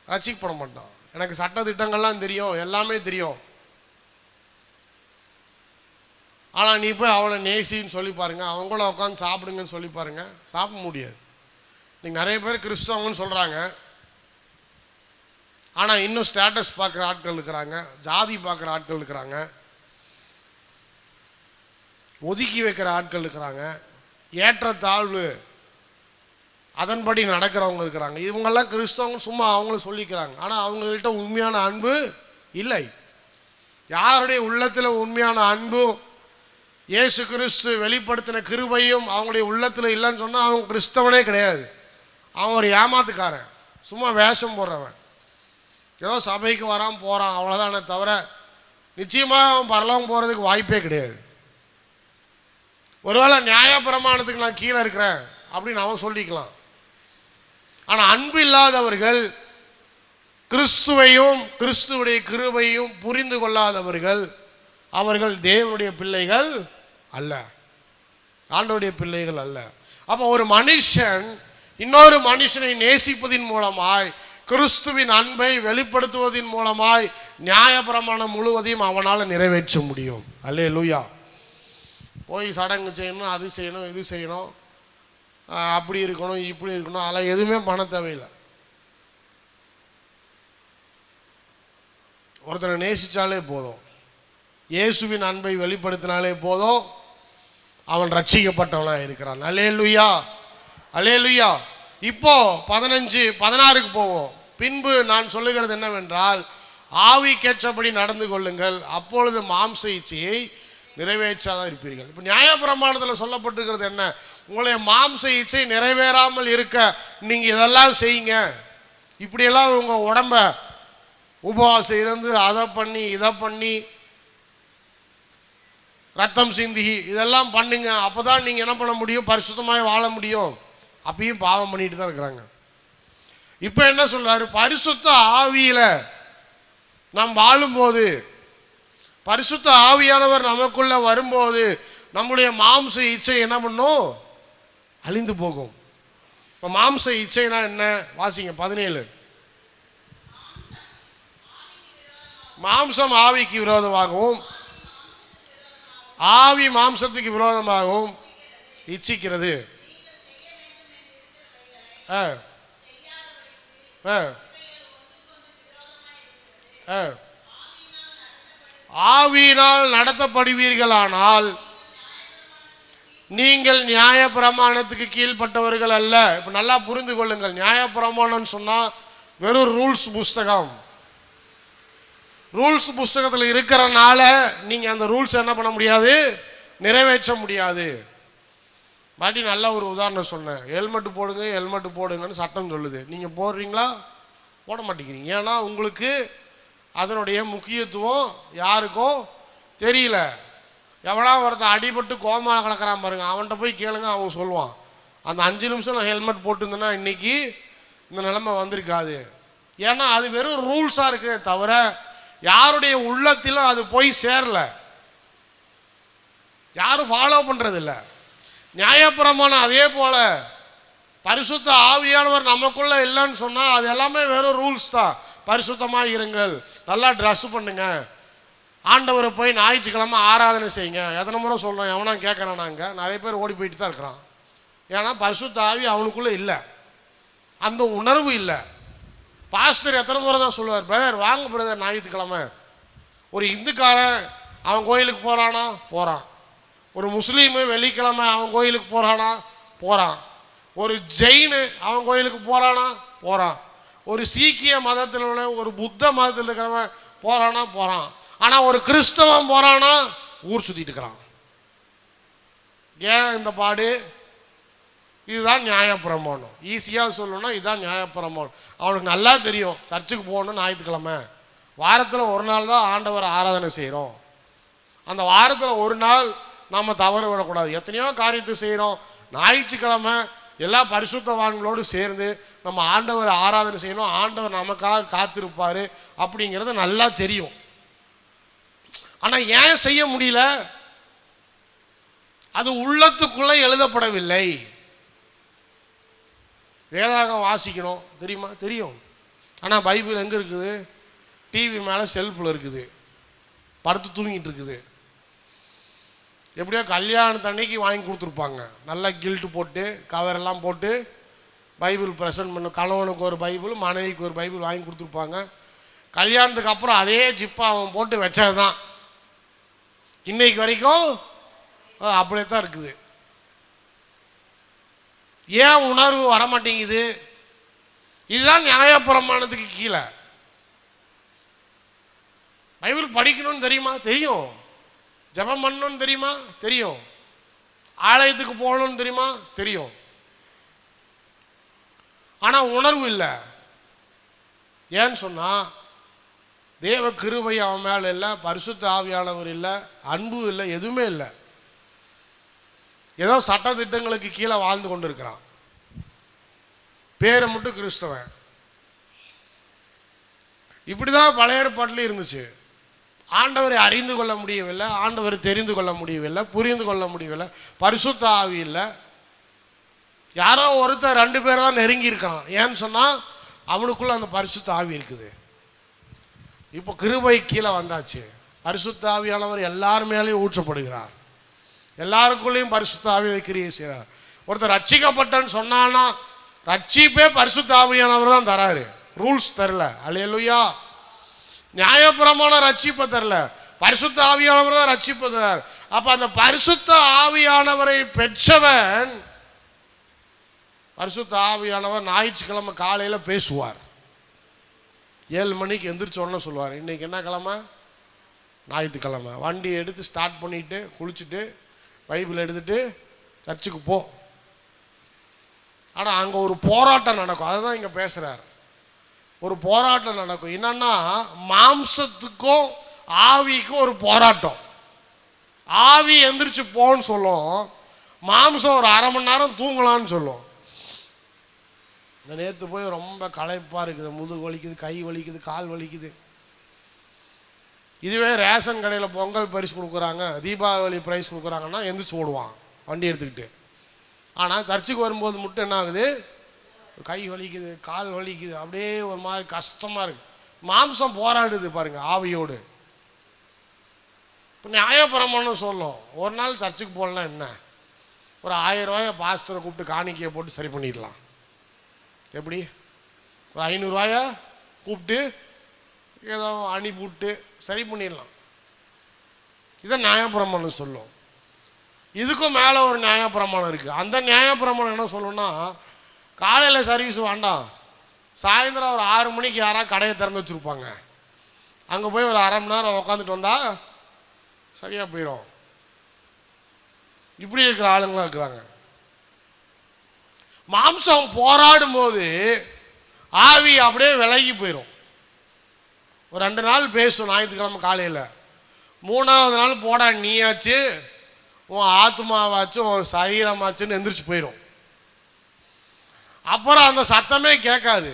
ரட்சிக்கப்பட மாட்டான். எனக்கு சட்ட திட்டங்கள்லாம் தெரியும், எல்லாமே தெரியும். ஆனால் நீ போய் அவனை நேசின்னு சொல்லி பாருங்க, அவங்கள உட்காந்து சாப்பிடுங்கன்னு சொல்லி பாருங்க, சாப்பிட முடியாது. நீங்கள் நிறைய பேர் கிறிஸ்தவங்கன்னு சொல்கிறாங்க, ஆனால் இன்னும் ஸ்டேட்டஸ் பார்க்குற ஆட்கள் இருக்கிறாங்க, ஜாதி பார்க்குற ஆட்கள் இருக்கிறாங்க, ஒதுக்கி வைக்கிற ஆட்கள் இருக்கிறாங்க, ஏற்றத்தாழ்வு அதன்படி நடக்கிறவங்க இருக்கிறாங்க. இவங்கெல்லாம் கிறிஸ்தவங்க சும்மா அவங்களும் சொல்லிக்கிறாங்க. ஆனால் அவங்கள்ட்ட உண்மையான அன்பு இல்லை. யாருடைய உள்ளத்தில் உண்மையான அன்பும் இயேசு கிறிஸ்து வெளிப்படுத்தின கிருபையும் அவங்களுடைய உள்ளத்தில் இல்லைன்னு சொன்னால் அவங்க கிறிஸ்தவனே கிடையாது. அவன் ஒரு ஏமாத்துக்காரன், சும்மா வேஷம் போடுறவன், ஏதோ சபைக்கு வரான் போகிறான், அவ்வளோதானே தவிர நிச்சயமாக அவன் பரலோகம் போகிறதுக்கு வாய்ப்பே கிடையாது. ஒருவேளை நியாயப்பிரமாணத்துக்கு நான் கீழே இருக்கிறேன் அப்படின்னு அவன் சொல்லிக்கலாம். ஆனால் அன்பு இல்லாதவர்கள், கிறிஸ்துவையும் கிறிஸ்துவுடைய கிருபையும் புரிந்து கொள்ளாதவர்கள், அவர்கள் தேவனுடைய பிள்ளைகள் அல்ல, ஆண்டவருடைய பிள்ளைகள் அல்ல. அப்போ ஒரு மனுஷன் இன்னொரு மனுஷனை நேசிப்பதின் மூலமாய், கிறிஸ்துவின் அன்பை வெளிப்படுத்துவதன் மூலமாய் நியாயப்பிரமாணம் முழுவதையும் அவனால் நிறைவேற்ற முடியும். அல்லேலூயா. போய் சடங்கு செய்யணும், அது செய்யணும், இது செய்யணும், அப்படி இருக்கணும், இப்படி இருக்கணும், அதெல்லாம் எதுவுமே பண்ண தேவையில்லை. ஒருத்தனை நேசித்தாலே போதும், இயேசுவின் அன்பை வெளிப்படுத்தினாலே போதும், அவன் ரட்சிக்கப்பட்டவனாக இருக்கிறான். அல்லேலூயா, அல்லேலூயா. இப்போ 16க்கு போவோம். பின்பு நான் சொல்லுகிறது என்னவென்றால், ஆவிக்கேற்றபடி நடந்து கொள்ளுங்கள், அப்பொழுது மாம்ச இச்சையை நிறைவேற்றாதான் இருப்பீர்கள். இப்போ நியாயப்பிரமாணத்தில் சொல்லப்பட்டிருக்கிறது என்ன? உங்களுடைய மாம்ச இச்சை நிறைவேறாமல் இருக்க நீங்கள் இதெல்லாம் செய்யுங்க, இப்படியெல்லாம் உங்கள் உடம்ப உபவாசம் இருந்து அதை பண்ணி இதை பண்ணி ரத்தம் சிந்தி இதெல்லாம் பண்ணுங்க, அப்போ தான் நீங்கள் என்ன பண்ண முடியும்? பரிசுத்தமாக வாழ முடியும். அப்பயும் பாவம் பண்ணிட்டு தான் இருக்கிறாங்க. இப்போ என்ன சொல்றாரு? பரிசுத்த ஆவியில் நாம் வாழும்போது, பரிசுத்த ஆவியானவர் நமக்குள்ள வரும்போது நம்முடைய மாம்ச இச்சை என்ன பண்ணும்? அழிந்து போகும். இப்போ மாம்ச இச்சைனா என்ன? வாசிங்க 17. மாம்சம் ஆவிக்கு விரோதமாகவும் ஆவி மாம்சத்துக்கு விரோதமாகவும் இச்சிக்கிறது. ஆவியினால் நடத்தப்படுவீர்களானால் நீங்கள் நியாயப்பிரமாணத்துக்கு கீழ்ப்பட்டவர்கள் அல்ல. இப்போ நல்லா புரிந்து கொள்ளுங்கள். நியாயப்பிரமாணம்னு சொன்னால் வெறும் ரூல்ஸ் புஸ்தகம். ரூல்ஸ் புஸ்தகத்தில் இருக்கிறனால நீங்கள் அந்த ரூல்ஸ் என்ன பண்ண முடியாது? நிறைவேற்ற முடியாது. பாட்டி நல்ல ஒரு உதாரணம் சொன்னேன். ஹெல்மெட்டு போடுங்க, ஹெல்மெட்டு போடுங்கன்னு சட்டம் சொல்லுது. நீங்கள் போடுறீங்களா? போட மாட்டேங்கிறீங்க. ஏன்னா உங்களுக்கு அதனுடைய முக்கியத்துவம் யாருக்கும் தெரியல. எவனா ஒருத்தன் அடிபட்டு கோமாவில் கிடக்கிறான் பாருங்க, அவன்கிட்ட போய் கேளுங்க, அவன் சொல்லுவான், அந்த 5 நிமிஷம் நான் ஹெல்மெட் போட்டுருந்தேன்னா இன்னைக்கு இந்த நிலைமை வந்திருக்காது. ஏன்னா அது வெறும் ரூல்ஸாக இருக்கு தவிர யாருடைய உள்ளத்திலும் அது போய் சேரல, யாரும் ஃபாலோ பண்ணுறதில்ல. நியாயப்பிரமாணம் அதே போல பரிசுத்த ஆவியானவர் நமக்குள்ள இல்லைன்னு சொன்னால் அது எல்லாமே வெறும் ரூல்ஸ் தான். பரிசுத்தமாக இருங்கள், நல்லா ட்ரெஸ் பண்ணுங்க, ஆண்டவரை போய் ஞாயிற்றுக்கிழமை ஆராதனை செய்யுங்க. எத்தனை முறை சொல்கிறோம், எவனா கேட்குறான்? நாங்கள் நிறைய பேர் ஓடி போயிட்டு தான் இருக்கிறான். ஏன்னா பரிசுத்த ஆவி அவனுக்குள்ளே இல்லை, அந்த உணர்வு இல்லை. பாஸ்டர் எத்தனை முறை தான் சொல்லுவார், பிரதர் வாங்க பிரதர் ஞாயிற்றுக்கிழமை. ஒரு இந்துக்காரன் அவன் கோயிலுக்கு போகிறானா? போகிறான். ஒரு முஸ்லீமு வெள்ளிக்கிழமை அவன் கோயிலுக்கு போகிறானா? போகிறான். ஒரு ஜெயினு அவன் கோயிலுக்கு போகிறானா? போகிறான். ஒரு சீக்கிய மதத்தில் உள்ள, ஒரு புத்த மதத்தில் இருக்கிறவன் போகிறானா? போகிறான். ஆனால் ஒரு கிறிஸ்தவன் போகிறானா? ஊர் சுற்றிட்டு இருக்கிறான். ஏன் இந்த பாடு? இதுதான் நியாயப்பிரமாணம். ஈஸியாக சொல்லணும்னா இதுதான் நியாயப்பிரமாணம். அவனுக்கு நல்லா தெரியும் சர்ச்சுக்கு போகணும் ஞாயிற்றுக்கிழமை, வாரத்தில் ஒரு நாள் தான் ஆண்டவர் ஆராதனை செய்கிறோம், அந்த வாரத்தில் ஒரு நாள் நம்ம தவற விடக்கூடாது. எத்தனையோ காரியத்தை செய்கிறோம், ஞாயிற்றுக்கிழமை எல்லா பரிசுத்தவான்களோடு சேர்ந்து நம்ம ஆண்டவர் ஆராதனை செய்யணும், ஆண்டவர் நமக்காக காத்திருப்பார் அப்படிங்கிறது நல்லா தெரியும். ஆனால் ஏன் செய்ய முடியல? அது உள்ளத்துக்குள்ளே எழுதப்படவில்லை. வேதாகம் வாசிக்கணும் தெரியுமா? தெரியும். ஆனால் பைபிள் எங்கே இருக்குது? டிவி மேலே செல்ஃபில் இருக்குது, படுத்து தூங்கிட்டு இருக்குது. எப்படியோ கல்யாணத்தன்னைக்கு வாங்கி கொடுத்துருப்பாங்க, நல்லா கில்ட்டு போட்டு கவரெல்லாம் போட்டு பைபிள் ப்ரெசன்ட் பண்ண. கணவனுக்கு ஒரு பைபிள், மனைவிக்கு ஒரு பைபிள் வாங்கி கொடுத்துருப்பாங்க. கல்யாணத்துக்கு அப்புறம் அதே ஜிப்பை அவன் போட்டு வச்சது தான் இன்னைக்கு வரைக்கும் அப்படியே தான் இருக்குது. ஏன் உணர்வு வரமாட்டேங்குது? இதுதான் நியாயப்பிரமாணத்துக்கு கீழே. பைபிள் படிக்கணும்னு தெரியுமா? தெரியும். ஜெபம் பண்ணணும்னு தெரியுமா? தெரியும். ஆலயத்துக்கு போகணும்னு தெரியுமா? தெரியும். ஆனால் உணர்வு இல்லை. ஏன்னு சொன்னால் தேவ கிருபை அவன் மேலே இல்லை, பரிசுத்த ஆவியானவர் இல்லை, அன்பு இல்லை, எதுவுமே இல்லை. ஏதோ சட்ட திட்டங்களுக்கு கீழே வாழ்ந்து கொண்டு இருக்கிறான். பேரை மட்டும் கிறிஸ்தவன். இப்படி தான் பழைய ஏற்பாட்டில் இருந்துச்சு. ஆண்டவரை அறிந்து கொள்ள முடியவில்லை, ஆண்டவரை தெரிந்து கொள்ள முடியவில்லை, புரிந்து கொள்ள முடியவில்லை, பரிசுத்த ஆவி இல்லை. யாரோ ஒருத்தர் 2 பேர் தான் நெருங்கி இருக்கிறான். ஏன்னு சொன்னால் அவனுக்குள்ள அந்த பரிசுத்த ஆவி இருக்குது. இப்போ கிருபை கீழே வந்தாச்சு. பரிசுத்த ஆவியானவர் எல்லார் மேலேயும் ஊற்றப்படுகிறார், எல்லாருக்குள்ளேயும் பரிசுத்த ஆவியை கிரியை செய்கிறார். ஒருத்தர் ரட்சிக்கப்பட்டன்னு சொன்னான்னா ரட்சிப்பே பரிசுத்த ஆவியானவர் தான் தராரு, ரூல்ஸ் தரல. அல்லேலூயா. நியாயப்பிரமாண ரட்சிப்பை தரல, பரிசுத்த ஆவியானவர் தான் ரட்சிப்பை தரார். அப்போ அந்த பரிசுத்த ஆவியானவரை பெற்றவன், பரிசுத்த ஆவியானவர் ஞாயிற்றுக்கிழமை காலையில் பேசுவார். 7 மணிக்கு எந்திரிச்ச உடனே சொல்லுவார், இன்றைக்கி என்ன கிழமை? ஞாயிற்றுக்கிழமை. வண்டி எடுத்து ஸ்டார்ட் பண்ணிவிட்டு குளிச்சுட்டு பைபிள் எடுத்துகிட்டு சர்ச்சுக்கு போ. ஆனால் அங்கே ஒரு போராட்டம் நடக்கும். அதுதான் இங்கே பேசுகிறார். ஒரு போராட்டம் நடக்கும். என்னன்னா மாம்சத்துக்கும் ஆவிக்கும் ஒரு போராட்டம். ஆவி எந்திரிச்சு போன்னு சொல்லும், மாம்சம் ஒரு 1/2 மணி நேரம் தூங்கலான்னு சொல்லும். இந்த நேற்று போய் ரொம்ப களைப்பாக இருக்குது, முதுகு வலிக்குது, கை வலிக்குது, கால் வலிக்குது. இதுவே ரேஷன் கடையில் பொங்கல் பரிசு கொடுக்குறாங்க, தீபாவளி ப்ரைஸ் கொடுக்குறாங்கன்னா எந்திரிச்சு ஓடுவான் வண்டி எடுத்துக்கிட்டு. ஆனால் சர்ச்சுக்கு வரும்போது மட்டும் என்ன ஆகுது? கை வலிக்குது, கால் வலிக்குது, அப்படியே ஒரு மாதிரி கஷ்டமாக இருக்குது. மாம்சம் போராடுது பாருங்கள் ஆவியோடு. இப்போ நியாயப்பிரமாணம் சொல்லும், ஒரு நாள் சர்ச்சுக்கு போகலன்னா என்ன, ஒரு 1000 ரூபாயை பாஸ்டரை கூப்பிட்டு காணிக்கையை போட்டு சரி பண்ணிடலாம். எப்படி? ஒரு 500 ரூபாயை கூப்பிட்டு ஏதோ அனுப்பிவிட்டு சரி பண்ணிடலாம். இதை நியாயப்பிரமாணம் சொல்லும். இதுக்கும் மேலே ஒரு நியாயப்பிரமாணம் இருக்குது. அந்த நியாயப்பிரமாணம் என்ன சொல்லணும்னா, காலையில் சர்வீஸ் வேண்டாம், சாயந்தரம் ஒரு 6 மணிக்கு யாராவது கடையை திறந்து வச்சுருப்பாங்க, அங்கே போய் ஒரு 1/2 மணி நேரம் உட்காந்துட்டு வந்தால் சரியாக போயிடும். இப்படி இருக்கிற ஆளுங்களாம் இருக்கிறாங்க. மாம்சம் போராடும் போது ஆவி அப்படியே விலகி போயிடும். ஒரு 2 நாள் பேசும் ஞாயிற்றுக்கிழமை காலையில், 3ஆவது நாள் போடா நீயாச்சு, உன் ஆத்மாவாச்சும் உன் சரீரமாச்சுன்னு எந்திரிச்சு போயிடும். அப்புறம் அந்த சத்தமே கேட்காது.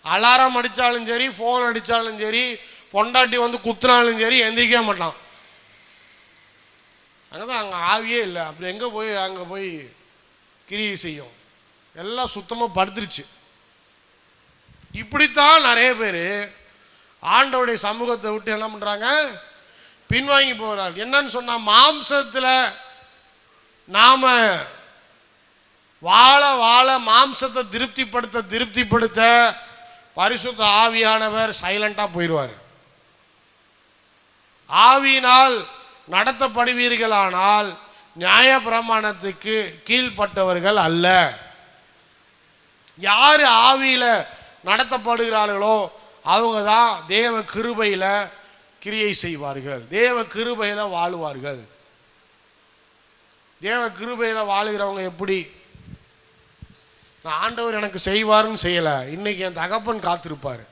அலாரம் அடித்தாலும் சரி, ஃபோன் அடித்தாலும் சரி, பொண்டாட்டி வந்து குத்துனாலும் சரி, எந்திரிக்கவே மாட்டான். அங்கே தான் அங்கே ஆவியே இல்லை. அப்படி எங்கே போய் அங்கே போய் கிரியை செய்யும்? எல்லாம் சுத்தமாக படுத்துருச்சு. இப்படித்தான் நிறைய பேர் ஆண்டவருடைய சமூகத்தை விட்டு என்ன பண்ணுறாங்க? பின்வாங்கி போகிறார்கள். என்னன்னு சொன்னால், மாம்சத்தில் நாம் வாழ வாழ மாம்சத்தை திருப்திப்படுத்த பரிசுத்த ஆவியானவர் சைலண்டாக போயிடுவார். ஆவியினால் நடத்தப்படுவீர்களானால் நியாயப்பிரமாணத்துக்கு கீழ்ப்பட்டவர்கள் அல்ல. யார் ஆவியில் நடத்தப்படுகிறார்களோ அவங்க தான் தேவ கிருபையில் கிரியை செய்வார்கள், தேவ கிருபையில் வாழுவார்கள். தேவ கிருபையில் வாழுகிறவங்க எப்படி? நான் ஆண்டவர் எனக்கு செய்வார்னு செய்யலை, இன்னைக்கு என் தகப்பன் காத்திருப்பார்.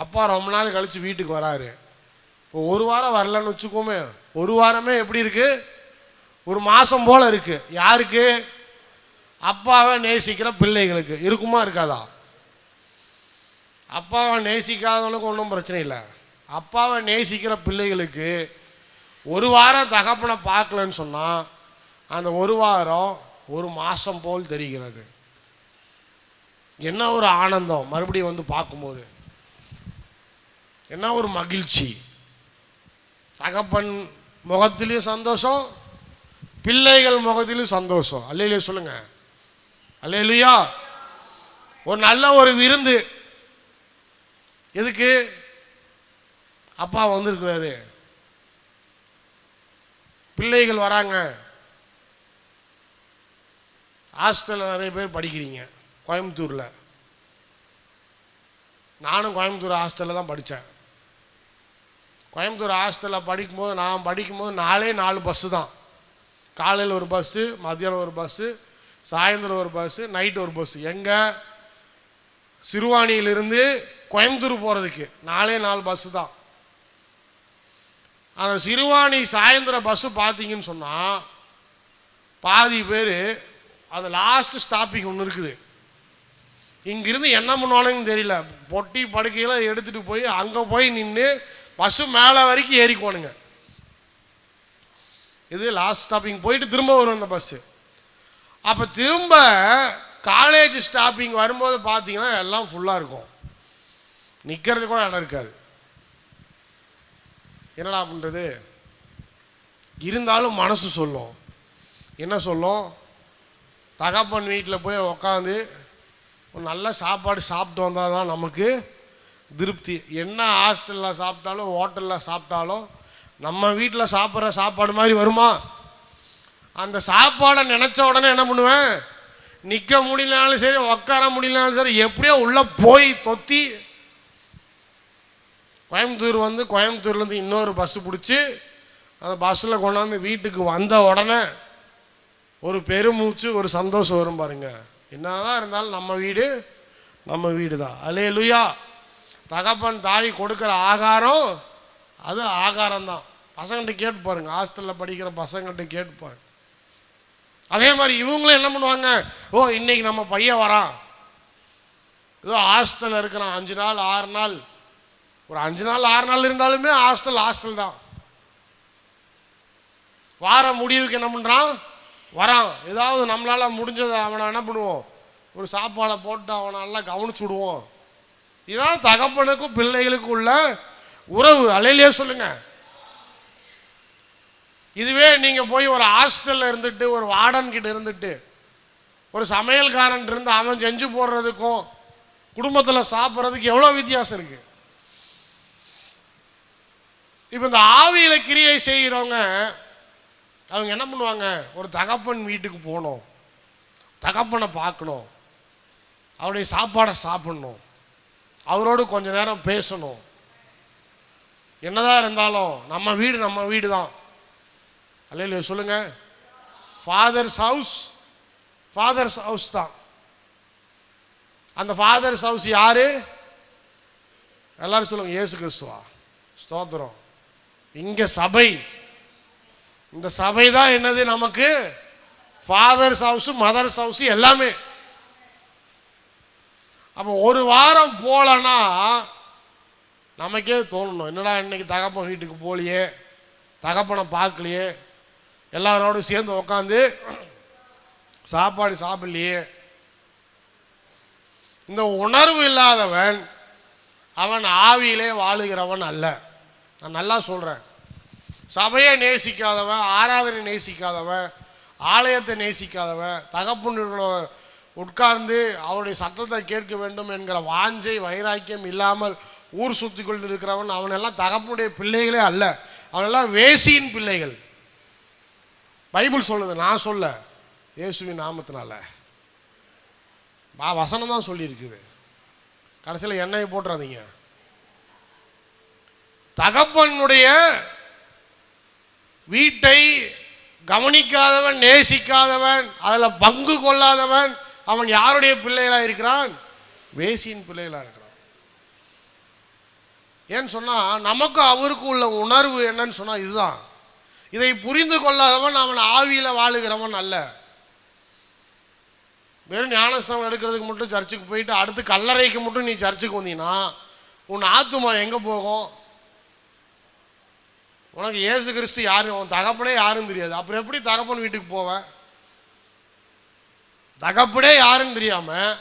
அப்பா ரொம்ப நாள் கழித்து வீட்டுக்கு வராரு. இப்போ ஒரு வாரம் வரலன்னு வச்சுக்கோமே, ஒரு வாரமே எப்படி இருக்கு? ஒரு மாதம் போல் இருக்கு. யாருக்கு? அப்பாவை நேசிக்கிற பிள்ளைகளுக்கு. இருக்குமா இருக்காதா? அப்பாவை நேசிக்காதவனுக்கு ஒன்றும் பிரச்சனை இல்லை. அப்பாவை நேசிக்கிற பிள்ளைகளுக்கு ஒரு வாரம் தகப்பனை பார்க்கலன்னு சொன்னால் அந்த ஒரு வாரம் ஒரு மாதம் போல் தெரிகிறது. என்ன ஒரு ஆனந்தம் மறுபடியும் வந்து பார்க்கும்போது, என்ன ஒரு மகிழ்ச்சி. தகப்பன் முகத்திலையும் சந்தோஷம், பிள்ளைகள் முகத்திலும் சந்தோஷம். அல்லேலூயா சொல்லுங்க. அல்லேலூயா. ஒரு நல்ல ஒரு விருந்து. எதுக்கு? அப்பா வந்திருக்கிறாரு, பிள்ளைகள் வராங்க. ஹாஸ்டலில் நிறைய பேர் படிக்கிறீங்க கோயம்புத்தூரில். நானும் கோயம்புத்தூர் ஹாஸ்டலில் தான் படித்தேன். கோயம்புத்தூர் ஹாஸ்டலில் நான் படிக்கும்போது 4 பஸ்ஸு தான். காலையில் ஒரு பஸ்ஸு, மத்தியானம் ஒரு பஸ்ஸு, சாயந்தரம் ஒரு பஸ்ஸு, நைட்டு ஒரு பஸ்ஸு. எங்கே? சிறுவாணியிலிருந்து கோயம்புத்தூர் போகிறதுக்கு 4 பஸ்ஸு தான். அந்த சிறுவாணி சாயந்தரம் பஸ்ஸு பார்த்தீங்கன்னு சொன்னால் பாதி பேர் அந்த லாஸ்ட் ஸ்டாப்பிங் ஒன்று இருக்குது. இங்கிருந்து என்ன பண்ணுவானுன்னு தெரியல, பொட்டி படுக்கையில் எடுத்துகிட்டு போய் அங்கே போய் நின்று பஸ்ஸு மேலே வரைக்கும் ஏறிக்கோணுங்க. இது லாஸ்ட் ஸ்டாப்பிங் போயிட்டு திரும்ப வரும் அந்த பஸ்ஸு. அப்போ திரும்ப காலேஜ் ஸ்டாப்பிங் வரும்போது பார்த்தீங்கன்னா எல்லாம் ஃபுல்லாக இருக்கும், நிற்கிறது கூட இடம் இருக்காது. என்னடா பண்ணுறது? இருந்தாலும் மனசு சொல்லும். என்ன சொல்லும்? தகப்பன் வீட்டில் போய் உக்காந்து ஒரு நல்ல சாப்பாடு சாப்பிட்டு வந்தால் தான் நமக்கு திருப்தி. என்ன ஹாஸ்டலில் சாப்பிட்டாலும் ஹோட்டலில் சாப்பிட்டாலும் நம்ம வீட்டில் சாப்பிட்ற சாப்பாடு மாதிரி வருமா? அந்த சாப்பாடை நினச்ச உடனே என்ன பண்ணுவேன்? நிற்க முடியலனாலும் சரி, உட்கார முடியலனாலும் சரி, எப்படியோ உள்ளே போய் தொத்தி கோயம்புத்தூர்லேருந்து இன்னொரு பஸ்ஸு பிடிச்சி அந்த பஸ்ஸில் கொண்டாந்து வீட்டுக்கு வந்த உடனே ஒரு பெருமூச்சு, ஒரு சந்தோஷம் வரும் பாருங்க. என்னதான் இருந்தாலும் நம்ம வீடு தான். அல்லேலூயா. தகப்பன் தாய் கொடுக்குற ஆகாரம் அது ஆகாரம்தான். பசங்கள்கிட்ட கேட்டு பாருங்க, ஹாஸ்டலில் படிக்கிற பசங்கள்கிட்ட கேட்டு பாருங்க. அதே மாதிரி இவங்களும் என்ன பண்ணுவாங்க? ஓ இன்னைக்கு நம்ம பையன் வரான், ஏதோ ஹாஸ்டலில் இருக்கிறான் 5 நாள் 6 நாள். ஒரு 5 நாள் 6 நாள் இருந்தாலுமே ஹாஸ்டல் தான். வார முடிவுக்கு என்ன பண்ணுறான்? வரான். ஏதாவது நம்மளால் முடிஞ்சதை அவனை என்ன பண்ணுவோம்? ஒரு சாப்பாடை போட்டு அவனை நல்லா கவனிச்சு விடுவோம். இதான் தகப்பனுக்கும் பிள்ளைகளுக்கும் உள்ள உறவு. அல்லேலூயா சொல்லுங்க. இதுவே நீங்கள் போய் ஒரு ஹாஸ்டலில் இருந்துட்டு, ஒரு வார்டன் கிட்ட இருந்துட்டு, ஒரு சமையல்காரன் இருந்து அவன் செஞ்சு போடுறதுக்கும் குடும்பத்தில் சாப்பிட்றதுக்கு எவ்வளோ வித்தியாசம் இருக்குது. இப்போ இந்த ஆவியில் கிரியை செய்கிறவங்க அவங்க என்ன பண்ணுவாங்க? ஒரு தகப்பன் வீட்டுக்கு போகணும், தகப்பனை பார்க்கணும், அவருடைய சாப்பாடை சாப்பிடணும், அவரோடு கொஞ்ச நேரம் பேசணும். என்னதான் இருந்தாலும் நம்ம வீடு தான். அல்லேலூயா சொல்லுங்க. ஃபாதர்ஸ் ஹவுஸ் தான். அந்த ஃபாதர்ஸ் ஹவுஸ் யாரு? எல்லாரும் சொல்லுங்க, இயேசு கிறிஸ்துவா. ஸ்தோத்திரம். இங்க சபை, இந்த சபை தான் என்னது நமக்கு? ஃபாதர்ஸ் ஹவுஸ், மதர்ஸ் ஹவுஸ் எல்லாமே. அப்போ ஒரு வாரம் போலன்னா நமக்கே தோணணும், என்னடா இன்னைக்கு தகப்பன் வீட்டுக்கு போலியே, தகப்பனை பார்க்கலையே, எல்லாரோடும் சேர்ந்து உக்காந்து சாப்பாடு சாப்பிடலையே. இந்த உணர்வு இல்லாதவன் அவன் ஆவியிலே வாழுகிறவன் அல்ல. நான் நல்லா சொல்கிறேன். சபையை நேசிக்காதவன், ஆராதனை நேசிக்காதவன், ஆலயத்தை நேசிக்காதவன், தகப்பனோட உட்கார்ந்து அவருடைய சத்தத்தை கேட்க வேண்டும் என்கிற வாஞ்சை வைராக்கியம் இல்லாமல் ஊர் சுற்றி கொண்டு இருக்கிறவன், அவனெல்லாம் தகப்பனுடைய பிள்ளைகளே அல்ல. அவனெல்லாம் வேசியின் பிள்ளைகள். பைபிள் சொல்லுது, நான் சொல்ல, இயேசுவின் நாமத்தினால. வசனம் தான் சொல்லியிருக்குது. கடைசியில் எண்ணெயை போட்டுறாதீங்க. தகப்பனுடைய வீட்டை கவனிக்காதவன், நேசிக்காதவன், அதில் பங்கு கொள்ளாதவன், அவன் யாருடைய பிள்ளைகளாக இருக்கிறான்? வேசியின் பிள்ளைகளாக இருக்கிறான். ஏன்னு சொன்னால் நமக்கு அவருக்கு உள்ள உணர்வு என்னன்னு சொன்னால் இதுதான். இதை புரிந்து கொள்ளாதவன் அவன் ஆவியில் வாழுகிறவன் அல்ல. வெறும் ஞானஸ்தானம் எடுக்கிறதுக்கு மட்டும் சர்ச்சுக்கு போயிட்டு அடுத்து கல்லறைக்கு மட்டும் நீ சர்ச்சுக்கு வந்தீங்கன்னா உன் ஆத்துமா எங்கே போகும்? உனக்கு இயேசு கிறிஸ்து யாரும், உன் தகப்பனே யாருன்னு தெரியாது. அப்புறம் எப்படி தகப்பன் வீட்டுக்கு போவேன்? தகப்பனே யாருன்னு தெரியாமல்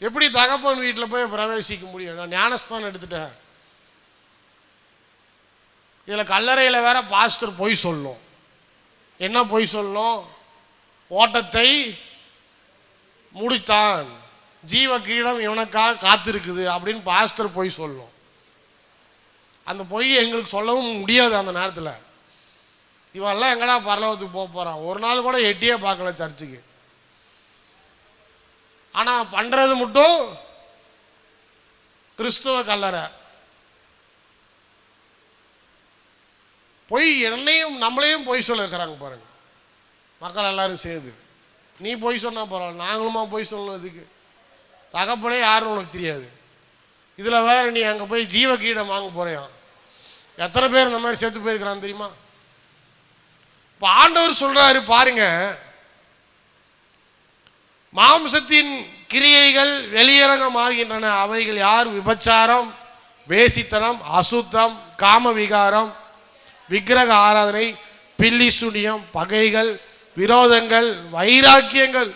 எப்படி தகப்பன் வீட்டில் போய் பிரவேசிக்க முடியும்? நான் ஞானஸ்தானம் எடுத்துட்டேன். இதில் கல்லறையில் வேற பாஸ்டர் பொய் சொல்லணும். என்ன பொய் சொல்லணும்? ஓட்டத்தை முடித்தான், ஜீவ கிரீடம் இவனுக்காக காத்திருக்குது அப்படின்னு பாஸ்டர் பொய் சொல்லணும். அந்த பொய் எங்களுக்கு சொல்லவும் முடியாது. அந்த நேரத்தில் இவெல்லாம் எங்கடா பரலோகத்துக்கு போக போகிறான்? ஒரு நாள் கூட எட்டியே பார்க்கல சர்ச்சுக்கு. ஆனால் பண்ணுறது மட்டும் கிறிஸ்துவ கல்லறை. பொய் என்னையும் நம்மளையும் பொய் சொல்ல இருக்கிறாங்க பாருங்க மக்கள் எல்லாரும் சேர்ந்து. நீ பொய் சொன்னால் பரவாயில்ல, நாங்களுமா பொய் சொல்லணும்? இதுக்கு தகப்பனே யாருன்னு உனக்கு தெரியாது. இதில் வேற நீ அங்கே போய் ஜீவ கீடம் வாங்க போறியா? எத்தனை பேர் இந்த மாதிரி சேர்த்து போயிருக்கிறான்னு தெரியுமா? இப்போ ஆண்டவர் சொல்றாரு பாருங்க, மாம்சத்தின் கிரியைகள் வெளியரங்கமாகின்றன. அவைகள் யார்? விபச்சாரம், வேசித்தனம், அசுத்தம், காம விகாரம், விக்கிரக ஆராதனை, பில்லி சுனியம், பகைகள், விரோதங்கள், வைராக்கியங்கள்,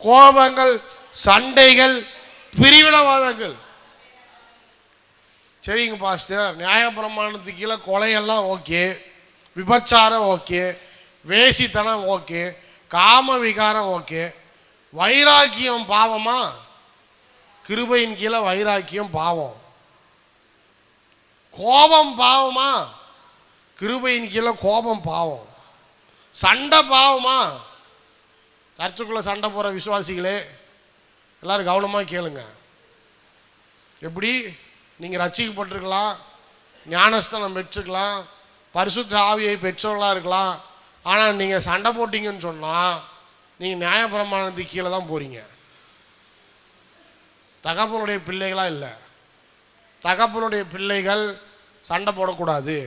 கோபங்கள், சண்டைகள், பிரிவினவாதங்கள். சரிங்க பாஸ்டர், நியாயப்பிரமாணத்துக்கு கீழே கொலையெல்லாம் ஓகே, விபச்சாரம் ஓகே, வேசித்தனம் ஓகே, காம விகாரம் ஓகே, வைராக்கியம் பாவமா? கிருபையின் கீழே வைராக்கியம் பாவம். கோபம் பாவமா? கிருபையின் கீழே கோபம் பாவம். சண்டை பாவமா? சர்ச்சுக்குள்ளே சண்டை போகிற விசுவாசிகளே எல்லாரும் கவனமாக கேளுங்க. எப்படி நீங்கள் ரட்சிக்கப்பட்டிருக்கலாம், ஞானஸ்தானம் பெற்றுக்கலாம், பரிசுத்த ஆவியை பெற்றவர்களாக இருக்கலாம். ஆனால் நீங்கள் சண்டை போட்டிங்கன்னு சொன்னால் நீங்கள் நியாயப்பிரமாணத்துக்கு கீழே தான் போகிறீங்க. தகப்பனுடைய பிள்ளைகளாக இல்லை. தகப்பனுடைய பிள்ளைகள் சண்டை போடக்கூடாது.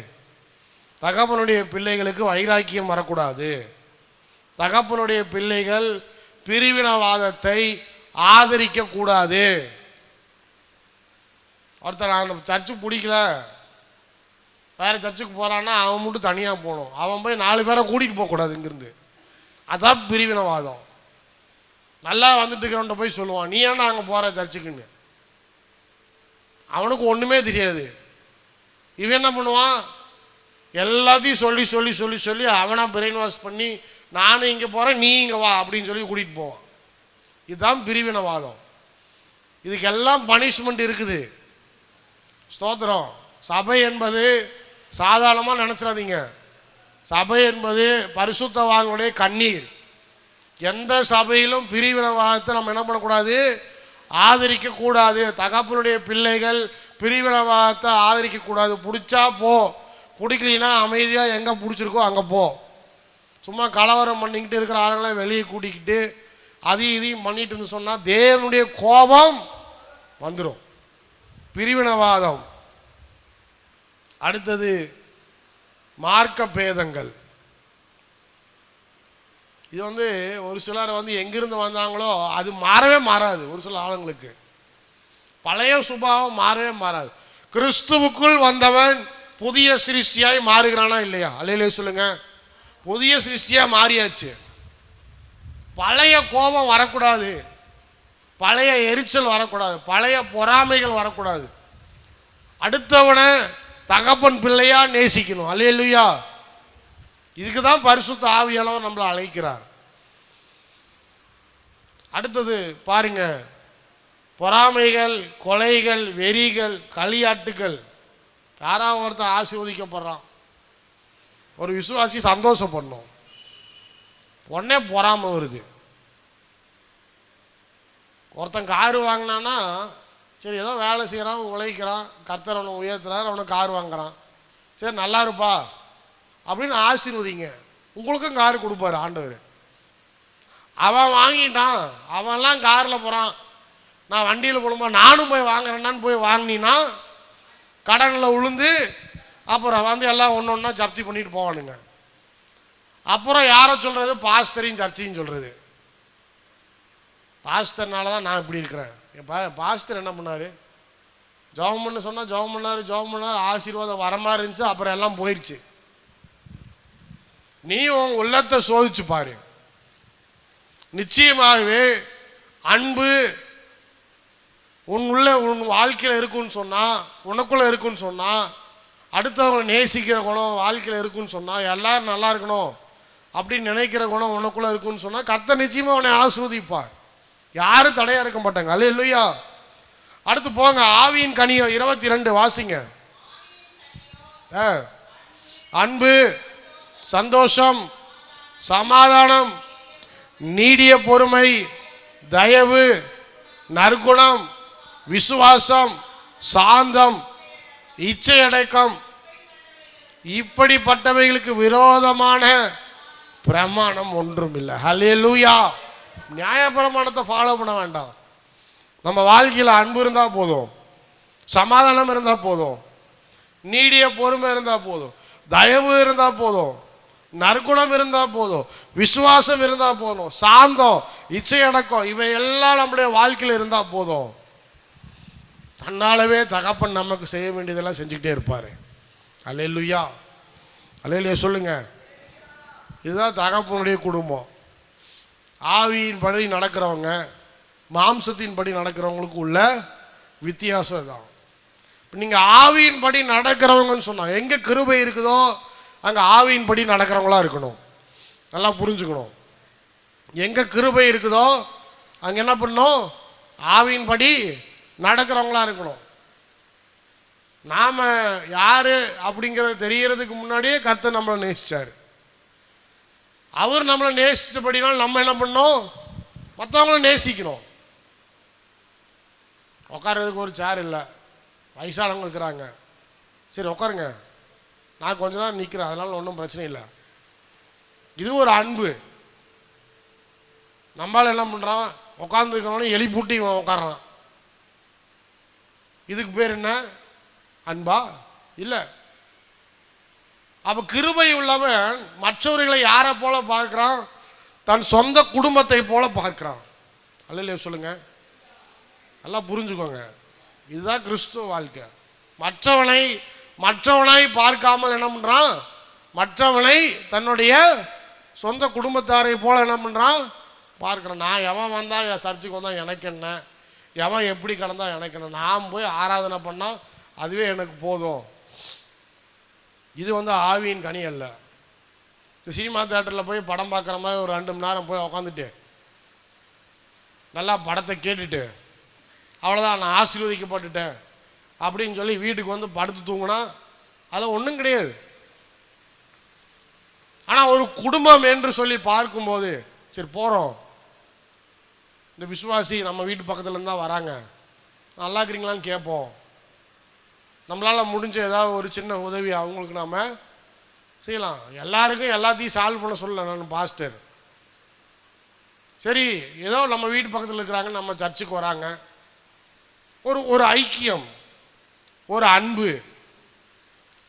தகப்பனுடைய பிள்ளைகளுக்கு வைராக்கியம் வரக்கூடாது. தகப்பனுடைய பிள்ளைகள் பிரிவினவாதத்தை ஆதரிக்கக்கூடாது. ஒருத்தர் அந்த சர்ச்சு பிடிக்கல, வேறு சர்ச்சுக்கு போகிறான்னா அவன் மட்டும் தனியாக போகணும். அவன் போய் 4 பேரை கூட்டிகிட்டு போகக்கூடாது இங்கேருந்து. அதான் பிரிவினவாதம். நல்லா வந்துட்டு இருக்கிறவன்ட்ட போய் சொல்லுவான், நீ ஏன்னா அங்கே போகிற சர்ச்சுக்குன்னு. அவனுக்கு ஒன்றுமே தெரியாது. இவன் என்ன பண்ணுவான்? எல்லாத்தையும் சொல்லி சொல்லி சொல்லி சொல்லி அவனா பிரெயின் வாஷ் பண்ணி, நானும் இங்கே போகிறேன், நீ இங்கே வா அப்படின்னு சொல்லி கூட்டிகிட்டு போவான். இதுதான் பிரிவினவாதம். இதுக்கெல்லாம் பனிஷ்மெண்ட் இருக்குது. ஸ்தோத்திரம். சபை என்பது சாதாரணமாக நினச்சிடாதீங்க. சபை என்பது பரிசுத்தவான்களுடைய கண்ணீர். எந்த சபையிலும் பிரிவினவாதத்தை நம்ம என்ன பண்ணக்கூடாது? ஆதரிக்கக்கூடாது. தகப்பனுடைய பிள்ளைகள் பிரிவினவாதத்தை ஆதரிக்கக்கூடாது. பிடிச்சா போ, பிடிக்கலினா அமைதியாக எங்கே பிடிச்சிருக்கோ அங்கே போ. சும்மா கலவரம் பண்ணிக்கிட்டு இருக்கிற ஆளுங்களை வெளியே கூட்டிக்கிட்டு அதையும் இதையும் பண்ணிட்டு இருந்து சொன்னால் தேவனுடைய கோபம் வந்துடும். பிரிவினவாதம். அடுத்தது மார்க்க பேதங்கள். இது ஒரு சிலர் எங்கிருந்து வந்தாங்களோ அது மாறவே மாறாது. ஒரு சில ஆளுங்களுக்கு பழைய சுபாவம் மாறவே மாறாது. கிறிஸ்துவுக்குள் வந்தவன் புதிய சிருஷ்டியாய் மாறுகிறானா இல்லையா? அல்லேலூயா சொல்லுங்க. புதிய சிருஷ்டியாக மாறியாச்சு. பழைய கோபம் வரக்கூடாது, பழைய எரிச்சல் வரக்கூடாது, பழைய பொறாமைகள் வரக்கூடாது. அடுத்தவனை தகப்பன் பிள்ளையா நேசிக்கணும். அல்லேலூயா. இதுக்கு தான் பரிசுத்த ஆவியானவர் நம்மளை அழைக்கிறார். அடுத்தது பாருங்க, பொறாமைகள், கொலைகள், வெறிகள், களியாட்டுகள். யாராவது ஒருத்தர் ஆசீர்வதிக்கப்படுறான், ஒரு விசுவாசி சந்தோஷப்படணும், உடனே பொறாமை வருது. ஒருத்தன் காரு வாங்கினான்னா சரி ஏதோ வேலை செய்கிறான், உழைக்கிறான், கர்த்தர் அவனை உயர்த்துறாரு, அவனுக்கு கார் வாங்குறான், சரி நல்லா இருப்பா அப்படின்னு ஆசீர்வதிங்க. உங்களுக்கும் கார் கொடுப்பாரு ஆண்டவர். அவன் வாங்கிட்டான், அவன்லாம் காரில் போகிறான், நான் வண்டியில் போடும்போது நானும் போய் வாங்குறேன்னான்னு போய் வாங்கினீன்னா கடனில் விழுந்து அப்புறம் வந்து எல்லாம் ஒன்று ஒன்றா ஜப்தி பண்ணிட்டு போவானுங்க. அப்புறம் யாரை சொல்கிறது? பாஸ்டரையும் சர்ச்சையும் சொல்கிறது. பாஸ்டர்னால தான் நான் இப்படி இருக்கிறேன். பாஸ்டர் என்ன பண்ணார்? ஜெபம் பண்ண சொன்னால் ஜெபம் பண்ணார், ஆசீர்வாதம் வர மாதிரி இருந்துச்சு, அப்புறம் எல்லாம் போயிடுச்சு. நீ உன் உள்ளத்தை சோதிச்சு பாரு. நிச்சயமாகவே அன்பு உன் வாழ்க்கையில் இருக்குன்னு சொன்னால், உனக்குள்ளே இருக்குன்னு சொன்னால், அடுத்தவங்களை நேசிக்கிற குணம் வாழ்க்கையில் இருக்குன்னு சொன்னால், எல்லாரும் நல்லா இருக்கணும் அப்படின்னு நினைக்கிற குணம் உனக்குள்ளே இருக்குன்னு சொன்னால், கர்த்தர் நிச்சயமாக அவனை ஆஸ்வதிப்பார். யாரும் தடையாக இருக்க மாட்டாங்க. அல்லேலூயா. அடுத்து போங்க, ஆவியின் கனியோ 22 வாசிங்க. அன்பு, சந்தோஷம், சமாதானம், நீடிய பொறுமை, தயவு, நற்குணம், விசுவாசம், சாந்தம், இச்சையடக்கம், இப்படிப்பட்டவைகளுக்கு விரோதமான பிரமாணம் ஒன்றும் இல்லை. ஹல்லேலூயா. நியாயப்பிரமாணத்தை ஃபாலோ பண்ண வேண்டாம். நம்ம வாழ்க்கையில் அன்பு இருந்தால் போதும், சமாதானம் இருந்தால் போதும், நீடிய பொறுமை இருந்தால் போதும், தயவு இருந்தால் போதும், நற்குணம் இருந்தால் போதும், விசுவாசம் இருந்தால் போதும், சாந்தம், இச்சையடக்கம், இவை எல்லாம் நம்முடைய வாழ்க்கையில் இருந்தால் போதும். தன்னாலவே தகப்பன் நமக்கு செய்ய வேண்டியதெல்லாம் செஞ்சுக்கிட்டே இருப்பார். அல்லேலூயா. அல்லேலூயா சொல்லுங்க. இதுதான் தகப்பனுடைய குடும்பம். ஆவியின் படி நடக்கிறவங்க, மாம்சத்தின் படி நடக்கிறவங்களுக்கு உள்ள வித்தியாசம் தான். இப்போ நீங்கள் ஆவியின் படி நடக்கிறவங்கன்னு சொன்னால், எங்கே கிருபை இருக்குதோ அங்கே ஆவியின் படி நடக்கிறவங்களா இருக்கணும். நல்லா புரிஞ்சுக்கணும். எங்கே கிருபை இருக்குதோ அங்கே என்ன பண்ணணும்? ஆவியின் படி நடக்கிறவங்களா இருக்கணும். நாம் யார் அப்படிங்கிறது தெரியறதுக்கு முன்னாடியே கர்த்தர் நம்மளை நேசித்தார். அவர் நம்மளை நேசித்தபடினால் நம்ம என்ன பண்ணோம்? மற்றவங்கள நேசிக்கணும். உட்கார்றதுக்கு ஒரு சேர் இல்லை, வயசானவங்க இருக்கிறாங்க, சரி உட்காருங்க, நான் கொஞ்ச நேரம் நிற்கிறேன், அதனால ஒன்றும் பிரச்சனை இல்லை. இது ஒரு அன்பு. நம்மளால் என்ன பண்ணுறான்? உட்காந்துருக்கிறவனே எழுப்பிவிட்டு இவன் உட்காரான். இதுக்கு பேர் என்ன? அன்பா? இல்லை. அப்போ கிருபை உள்ளவன் மற்றவர்களை யாரை போல பார்க்கிறான்? தன் சொந்த குடும்பத்தை போல பார்க்கிறான். அல்லேலூயா சொல்லுங்க. நல்லா புரிஞ்சுக்கோங்க. இதுதான் கிறிஸ்துவ வாழ்க்கை. மற்றவனை பார்க்காமல் என்ன பண்ணுறான்? மற்றவனை தன்னுடைய சொந்த குடும்பத்தாரை போல என்ன பண்ணுறான்? பார்க்குறான். நான் எவன் வந்தால் என் சர்ச்சுக்கு வந்தால் எனக்கு என்ன, எவன் எப்படி கிடந்தா எனக்கு என்ன, நான் போய் ஆராதனை பண்ணால் அதுவே எனக்கு போதும். இது ஆவியின் கனி அல்ல. சினிமா தியேட்டரில் போய் படம் பார்க்குற மாதிரி ஒரு 2 மணி நேரம் போய் உக்காந்துட்டு நல்லா படத்தை கேட்டுட்டு அவ்வளோதான் நான் ஆசீர்வதிக்கப்பட்டுட்டேன் அப்படின்னு சொல்லி வீட்டுக்கு வந்து படுத்து தூங்கினா அதெல்லாம் ஒன்றும் கிடையாது. ஆனால் ஒரு குடும்பம் என்று சொல்லி பார்க்கும்போது, சரி போகிறோம், இந்த விசுவாசி நம்ம வீட்டு பக்கத்துலேருந்து தான் வராங்க, நல்லா இருக்கிறீங்களான்னு கேட்போம், நம்மளால் முடிஞ்ச ஏதாவது ஒரு சின்ன உதவி அவங்களுக்கு நாம் செய்யலாம். எல்லாருக்கும் எல்லாத்தையும் சால்வ் பண்ண சொல்லலை நான் பாஸ்டர். சரி ஏதோ நம்ம வீட்டு பக்கத்தில் இருக்கிறாங்க, நம்ம சர்ச்சுக்கு வராங்க, ஒரு ஐக்கியம், ஒரு அன்பு,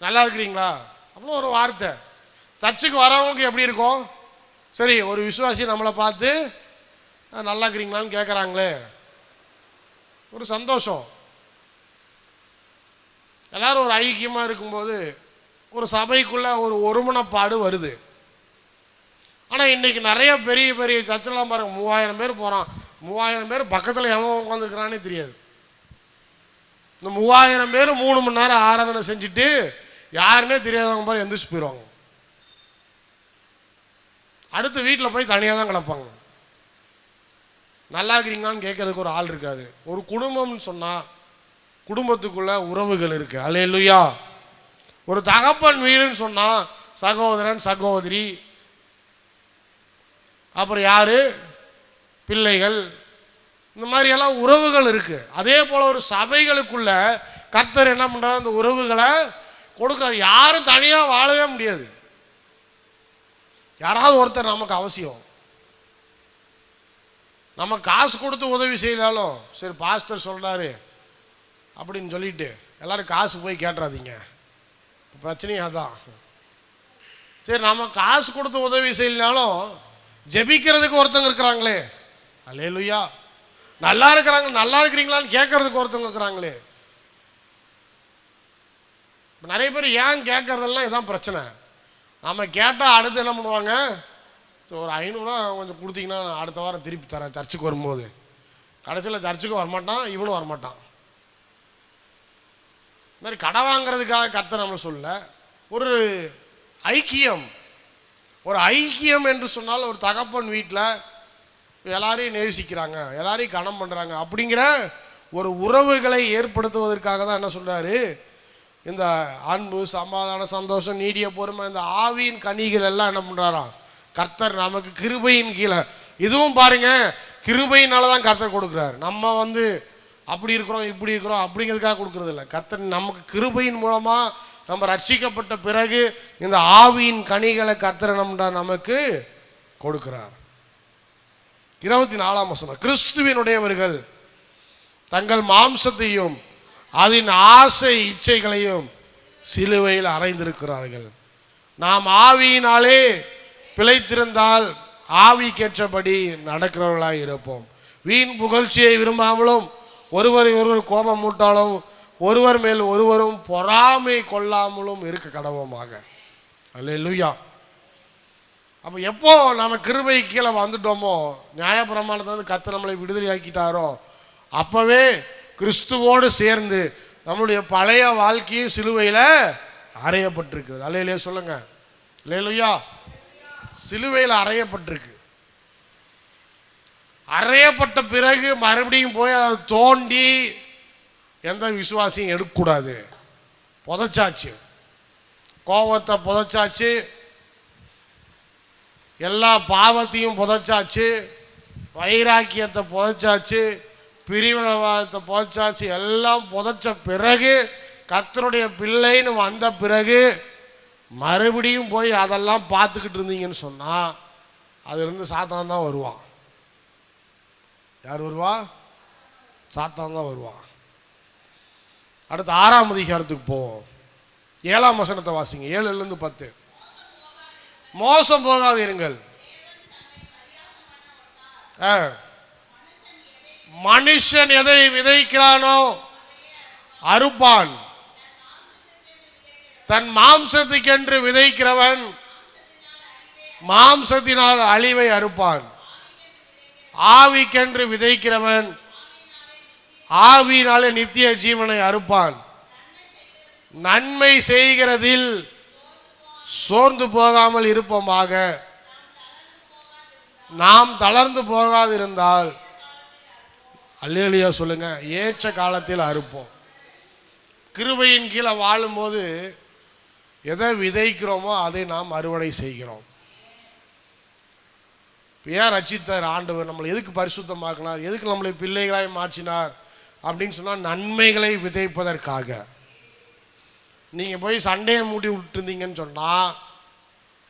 நல்லா இருக்கிறீங்களா அப்படின்னு ஒரு வார்த்தை. சர்ச்சுக்கு வரவங்களுக்கு எப்படி இருக்கும்? சரி ஒரு விசுவாசி நம்மளை பார்த்து நல்லா இருக்கிறீங்களான்னு கேட்குறாங்களே, ஒரு சந்தோஷம். எல்லாரும் ஒரு ஐக்கியமாக இருக்கும்போது ஒரு சபைக்குள்ளே ஒரு ஒருமனப்பாடு வருது. ஆனால் இன்றைக்கி நிறைய பெரிய பெரிய சர்ச்செல்லாம் பாருங்கள், 3000 பேர் போகிறான், 3000 பேர் பக்கத்தில் எவன் உட்காந்துருக்கிறானே தெரியாது. இந்த 3000 பேர் 3 மணி நேரம் ஆராதனை செஞ்சுட்டு யாருன்னே தெரியாதவங்க பாரு எந்திரிச்சு போயிடுவாங்க. அடுத்து வீட்டில் போய் தனியாக தான் கிடப்பாங்க. நல்லா இருக்கிறீங்களான்னு கேட்கறதுக்கு ஒரு ஆள் இருக்காது. ஒரு குடும்பம்னு சொன்னால் குடும்பத்துக்குள்ள உறவுகள் இருக்குது. அல்லேலூயா. ஒரு தகப்பன் வீடுன்னு சொன்னால் சகோதரன் சகோதரி, அப்புறம் யார், பிள்ளைகள், இந்த மாதிரியெல்லாம் உறவுகள் இருக்குது. அதே போல் ஒரு சபைகளுக்குள்ள கர்த்தர் என்ன பண்ணுறாரு? அந்த உறவுகளை கொடுக்குறாரு. யாரும் தனியாக வாழவே முடியாது. யாராவது ஒருத்தர் நமக்கு அவசியம். நம்ம காசு கொடுத்து உதவி செய்யலாலும் சரி பாஸ்டர் சொல்கிறாரு அப்படின்னு சொல்லிட்டு எல்லோரும் காசு போய் கேட்டுறாதீங்க, பிரச்சனையும் அதுதான். சரி நம்ம காசு கொடுத்து உதவி செய்யலனாலும் ஜெபிக்கிறதுக்கு ஒருத்தங்க இருக்கிறாங்களே, அல்லேலூயா, நல்லா இருக்கிறாங்க, நல்லா இருக்கிறீங்களான்னு கேட்கறதுக்கு ஒருத்தவங்க இருக்கிறாங்களே. நிறைய பேர் ஏன் கேட்கறதெல்லாம் இதான் பிரச்சனை. நம்ம கேட்டால் அடுத்து என்ன பண்ணுவாங்க, ஒரு 500 ரூபா கொஞ்சம் கொடுத்தீங்கன்னா அடுத்த வாரம் திருப்பி தரேன் சர்ச்சுக்கு வரும்போது. கடைசியில் சர்ச்சுக்கு வரமாட்டான், இவனும் வரமாட்டான். இந்த மாதிரி கடை வாங்கிறதுக்காக கர்த்தர் நம்மளை சொல்ல, ஒரு ஐக்கியம், ஒரு ஐக்கியம் என்று சொன்னால் ஒரு தகப்பன் வீட்டில் எல்லாரையும் நேசிக்கிறாங்க, எல்லாரையும் கனம் பண்ணுறாங்க அப்படிங்கிற ஒரு உறவுகளை ஏற்படுத்துவதற்காக தான் என்ன சொல்கிறாரு, இந்த அன்பு, சமாதானம், சந்தோஷம், நீடிய பொறுமை, இந்த ஆவியின் கனிகள் எல்லாம் என்ன பண்ணுறாராம் கர்த்தர் நமக்கு கிருபையின் கீழே. இதுவும் பாருங்க கிருபையினால தான் கர்த்தர் கொடுக்குறாரு. நம்ம அப்படி இருக்கிறோம் இப்படி இருக்கிறோம் அப்படிங்கிறதுக்காக கொடுக்கறது இல்லை. கர்த்தர் நமக்கு கிருபையின் மூலமாக நம்ம ரட்சிக்கப்பட்ட பிறகு இந்த ஆவியின் கனிகளை கர்த்தர் நமக்கு கொடுக்கிறார். 24ஆம் வசனம், கிறிஸ்துவினுடையவர்கள் தங்கள் மாம்சத்தையும் அதன் ஆசை இச்சைகளையும் சிலுவையில் அறைந்திருக்கிறார்கள். நாம் ஆவியினாலே பிழைத்திருந்தால் ஆவிக்கேற்றபடி நடக்கிறவர்களாக இருப்போம். வீண் புகழ்ச்சியை விரும்பாமலும் ஒருவரை ஒருவர் கோபம் மூட்டாலும் ஒருவர் மேல் ஒருவரும் பொறாமை கொள்ளாமலும் இருக்க கடவோமாக. அல்லேலூயா. அப்போ எப்போ நம்ம கிருபை கீழே வந்துட்டோமோ, நியாயப்பிரமாணத்திலிருந்து கர்த்தர் நம்மளை விடுதலை ஆக்கிட்டாரோ, அப்போவே கிறிஸ்துவோடு சேர்ந்து நம்மளுடைய பழைய வாழ்க்கையும் சிலுவையில் அறையப்பட்டிருக்கிறது. அல்லேலூயா சொல்லுங்க, அல்லேலூயா. சிலுவையில் அறையப்பட்டிருக்கு. அறையப்பட்ட பிறகு மறுபடியும் போய் அதை தோண்டி எந்த விசுவாசியும் எடுக்கக்கூடாது. புதைச்சாச்சு, கோபத்தை புதைச்சாச்சு, எல்லா பாவத்தையும் புதைச்சாச்சு, வைராக்கியத்தை புதைச்சாச்சு, பிரிவினவாதத்தை புதைச்சாச்சு. எல்லாம் புதைச்ச பிறகு கர்த்தருடைய பிள்ளைன்னு வந்த பிறகு மறுபடியும் போய் அதெல்லாம் பார்த்துக்கிட்டு இருந்தீங்கன்னு சொன்னால் அதுலேருந்து சாத்தான் தான் வருவான். யார் வருவா? சாத்தான் தான் வருவான். அடுத்து 6ஆம் அதிகாரத்துக்கு போவோம். 7ஆம் வசனத்தை வாசிங்க, 7லேருந்து 10. மோசம் போகாதீர்கள், மனுஷன் எதை விதைக்கிறானோ அறுப்பான். தன் மாம்சத்துக்கென்று விதைக்கிறவன் மாம்சத்தினால் அழிவை அறுப்பான். ஆவிக்கென்று விதைக்கிறவன் ஆவியினாலே நித்திய ஜீவனை அறுப்பான். நன்மை செய்கிறதில் சோர்ந்து போகாமல் இருப்போமாக. நாம் தளர்ந்து போகாதிருந்தால், அல்லேலூயா சொல்லுங்க, ஏற்ற காலத்தில் அறுப்போம். கிருபையின் கீழே வாழும்போது எதை விதைக்கிறோமோ அதை நாம் அறுவடை செய்கிறோம். ஏன் ரட்சித்தார் ஆண்டவர்? நம்மளை எதுக்கு பரிசுத்தமாக்கினார்? எதுக்கு நம்மளை பிள்ளைகளாய் மாற்றினார் அப்படின்னு சொன்னால் நன்மைகளை விதைப்பதற்காக. நீங்கள் போய் சண்டையை மூடி விட்டுருந்தீங்கன்னு சொன்னால்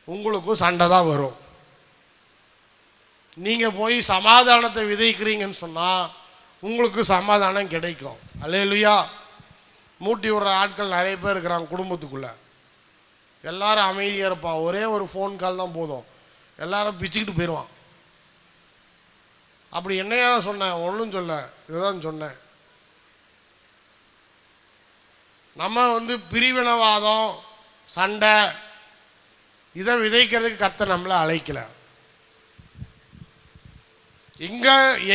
உங்களுக்கும் சண்டை தான் வரும். நீங்கள் போய் சமாதானத்தை விதைக்கிறீங்கன்னு சொன்னால் உங்களுக்கு சமாதானம் கிடைக்கும். அல்லேலூயா. மூட்டி விடுற ஆட்கள் நிறைய பேர் இருக்கிறாங்க குடும்பத்துக்குள்ளே. எல்லாரும் அமைதியாக இருப்பான், ஒரே ஒரு ஃபோன் கால் தான் போதும், எல்லாரும் பிச்சுக்கிட்டு போயிடுவான். அப்படி என்னையா சொன்னேன்? ஒன்றும் சொல்ல, இதுதான் சொன்னேன். நம்ம பிரிவினவாதம், சண்டை இதை விதைக்கிறதுக்கு கர்த்தர் நம்மளை அழைக்கல.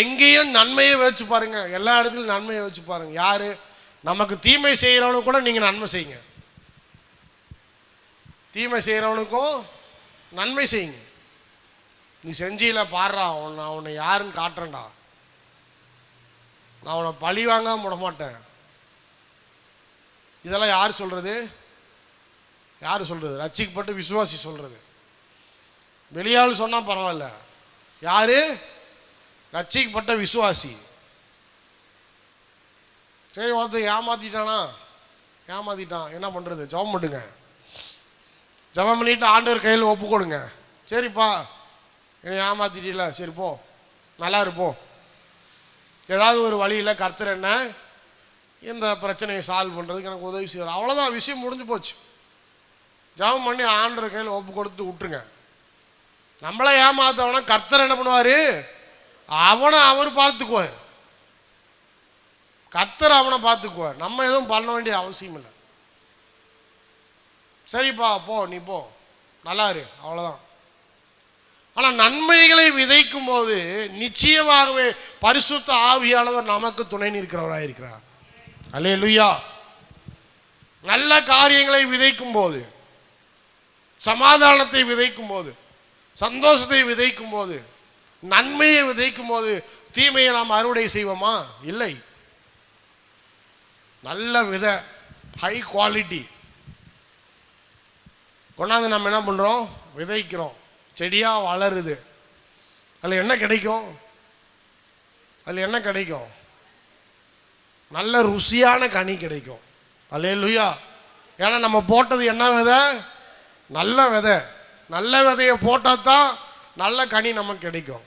எங்கேயும் நன்மையை வச்சு பாருங்க, எல்லா இடத்துலையும் நன்மையை வச்சு பாருங்க. யாரு நமக்கு தீமை செய்கிறவனுக்கு கூட நீங்கள் நன்மை செய்யுங்க, தீமை செய்கிறவனுக்கும் நன்மை செய்யுங்க. நீ செஞ்சில பாடுறா, அவனை யாருன்னு காட்டுறேன்டா, நான் அவனை பழி வாங்காம விட மாட்டேன். இதெல்லாம் யார் சொல்றது? யார் சொல்றது? ரட்சிக்கப்பட்டு விசுவாசி சொல்றது. வெளியாள் சொன்னா பரவாயில்ல, யாரு? ரட்சிக்கப்பட்ட விசுவாசி. சரி, ஒருத்தர் ஏமாத்திட்டானா? ஏமாத்திட்டான், என்ன பண்றது? ஜெபம் பண்ணுங்க. ஜெபம் பண்ணிட்டு ஆண்டவர் கையில் ஒப்பு கொடுங்க. சரிப்பா என்னை ஏமாத்திட்டீல, சரி போ, நல்லா இருப்போம், ஏதாவது ஒரு வழியில் கர்த்தர் என்ன இந்த பிரச்சனையை சால்வ் பண்ணுறதுக்கு எனக்கு உதவி செய்வார். அவ்வளோதான், விஷயம் முடிஞ்சு போச்சு. ஜெபம் பண்ணி ஆண்டவர் கையில் ஒப்பு கொடுத்து விட்டுருங்க. நம்மளை ஏமாத்தவனா கர்த்தர் என்ன பண்ணுவார்? அவனை அவர் பார்த்துக்குவார். கர்த்தர் அவனை பார்த்துக்குவார். நம்ம எதுவும் பண்ண வேண்டிய அவசியம் இல்லை. சரிப்பா போ, நீ போ, நல்லா இரு, அவ்வளோதான். ஆனால் நன்மைகளை விதைக்கும் போது நிச்சயமாகவே பரிசுத்த ஆவியானவர் நமக்கு துணை நிற்கிறவராக இருக்கிறார். அல்லேலூயா. நல்ல காரியங்களை விதைக்கும் போது, சமாதானத்தை விதைக்கும் போது, சந்தோஷத்தை விதைக்கும் போது, நன்மையை விதைக்கும் போது தீமையை நாம் அறுவடை செய்வோமா? இல்லை. நல்ல விதை, ஹை குவாலிட்டி கொண்டாந்து நம்ம என்ன பண்ணுறோம்? விதைக்கிறோம். செடியாக வளருது. அதில் என்ன கிடைக்கும்? அதில் என்ன கிடைக்கும்? நல்ல ருசியான கனி கிடைக்கும். அல்லேலூயா. ஏன்னா நம்ம போட்டது என்ன விதை? நல்ல விதை. நல்ல விதையை போட்டால் தான் நல்ல கனி நமக்கு கிடைக்கும்.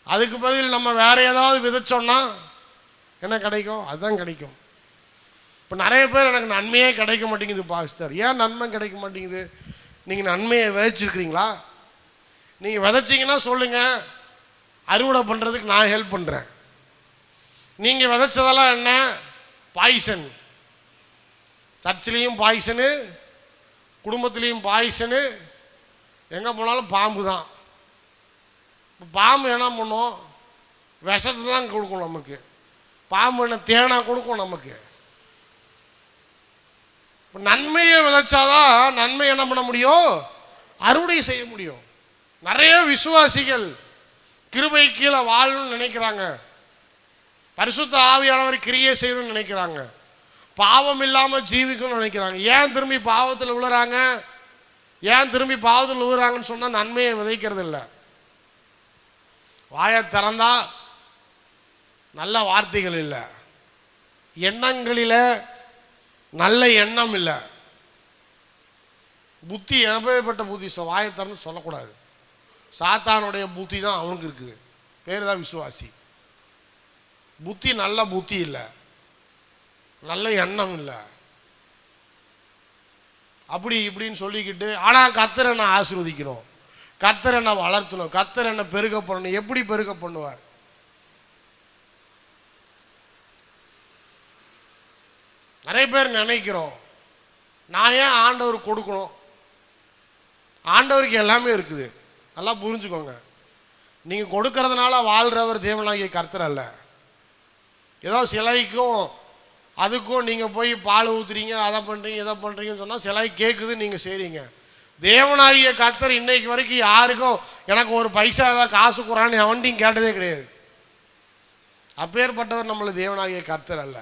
அதுக்கு பதில் நம்ம வேற ஏதாவது விதைச்சோன்னா என்ன கிடைக்கும்? அதுதான் கிடைக்கும். இப்போ நிறைய பேர் எனக்கு நன்மையே கிடைக்க மாட்டேங்குது பாஸ்டர். ஏன் நன்மை கிடைக்க மாட்டேங்குது? நீங்கள் நன்மையை விதைச்சிருக்கிறீங்களா? நீங்கள் விதைச்சிங்கன்னா சொல்லுங்கள், அறுவடை பண்ணுறதுக்கு நான் ஹெல்ப் பண்ணுறேன். நீங்கள் விதைச்சதெல்லாம் என்ன? பாய்சன். சர்ச்சிலையும் பாய்சனு, குடும்பத்துலேயும் பாய்சனு, எங்கே போனாலும் பாம்பு தான். இப்போ பாம்பு என்ன பண்ணும்? விஷத்தை தான் கொடுக்கும் நமக்கு. பாம்பு என்ன தேனாக கொடுக்கும் நமக்கு. இப்போ நன்மையை விதைச்சாதான் நன்மை என்ன பண்ண முடியும்? அறுவடை செய்ய முடியும். நிறைய விசுவாசிகள் கிருபை கீழே வாழணும்னு நினைக்கிறாங்க, பரிசுத்த ஆவியானவர் கிரியை செய்யணும்னு நினைக்கிறாங்க, பாவம் இல்லாமல் ஜீவிக்கணும்னு நினைக்கிறாங்க. ஏன் திரும்பி பாவத்தில் விழுறாங்க? ஏன் திரும்பி பாவத்தில் விழுறாங்கன்னு சொன்னால் நன்மையை விதைக்கிறது இல்லை. வாயை திறந்தா நல்ல வார்த்தைகள் இல்லை, எண்ணங்களில் நல்ல எண்ணம் இல்லை, புத்தி எப்பேற்பட்ட புத்தி வாயை திறந்து சொல்லக்கூடாது. சாத்தானுடைய புத்தி தான் அவனுக்கு இருக்குது, பேர் தான் விசுவாசி. புத்தி நல்ல புத்தி இல்லை, நல்ல எண்ணம் இல்லை, அப்படி இப்படின்னு சொல்லிக்கிட்டு. ஆனால் கர்த்தர் என்ன ஆசீர்வதிக்கணும், கர்த்தர் என்ன வளர்த்தணும், கர்த்தர் என்ன பெருக பண்ணணும். எப்படி பெருக பண்ணுவார்? நிறைய பேர் நினைக்கிறோம், நான் ஏன் ஆண்டவர் கொடுக்கணும்? ஆண்டவருக்கு எல்லாமே இருக்குது. நல்லா புரிஞ்சுக்கோங்க. நீங்கள் கொடுக்கறதுனால வாழ்கிறவர் தேவனாகிய கர்த்தர் அல்ல. ஏதோ சிலைக்கும் அதுக்கும் நீங்கள் போய் பால் ஊற்றுறீங்க, அதை பண்ணுறீங்க, இதை பண்ணுறீங்கன்னு சொன்னால் சிலை கேட்குது, நீங்கள் செய்கிறீங்க. தேவனாகிய கர்த்தர் இன்னைக்கு வரைக்கும் யாருக்கும் எனக்கு ஒரு பைசா ஏதாவது காசு குறான்னு அவன்டையும் கேட்டதே கிடையாது. அப்பேற்பட்டவர் நம்மளை தேவனாகிய கர்த்தர் அல்ல.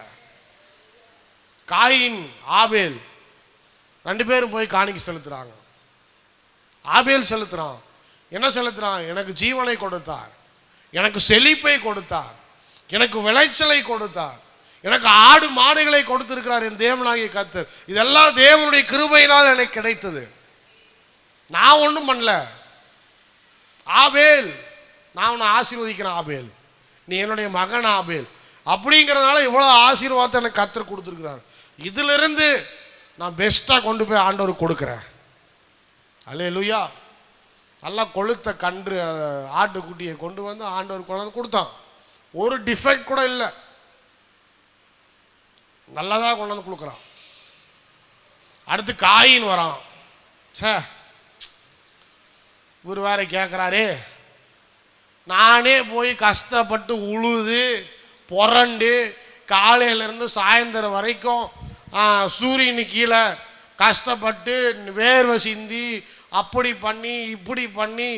காயின் ஆபேல் ரெண்டு பேரும் போய் காணிக்கை செலுத்துகிறாங்க. ஆபேல் செலுத்துகிறான். என்ன செலுத்துகிறான்? எனக்கு ஜீவனை கொடுத்தார், எனக்கு செழிப்பை கொடுத்தார், எனக்கு விளைச்சலை கொடுத்தார், எனக்கு ஆடு மாடுகளை கொடுத்திருக்கிறார் என் தேவனாகிய கர்த்தர். இதெல்லாம் தேவனுடைய கிருபையினால் எனக்கு கிடைத்தது. நான் ஒன்றும் பண்ணல. ஆபேல், நான் உன்னை ஆசீர்வதிக்கிறேன் ஆபேல், நீ என்னுடைய மகன் ஆபேல் அப்படிங்கிறதுனால இவ்வளோ ஆசீர்வாதத்தை எனக்கு கர்த்தர் கொடுத்துருக்கிறார். இதிலிருந்து நான் பெஸ்ட்டாக கொண்டு போய் ஆண்டவருக்கு கொடுக்குறேன். அல்லேலூயா. நல்லா கொளுத்த கன்று ஆட்டுக்குட்டியை கொண்டு வந்து ஆண்டவர் கொண்டு வந்து கொடுத்தான். ஒரு டிஃபெக்ட் கூட இல்லை, நல்லதாக கொண்டு வந்து கொடுக்குறான். அடுத்து காயின் வரான். சே, இவர் வேற கேட்குறாரே, நானே போய் கஷ்டப்பட்டு உழுது புரண்டு காலையிலேருந்து சாயந்தரம் வரைக்கும் சூரியனு கீழே கஷ்டப்பட்டு வேர்வை சிந்தி அப்படி பண்ணி இப்படி பண்ணி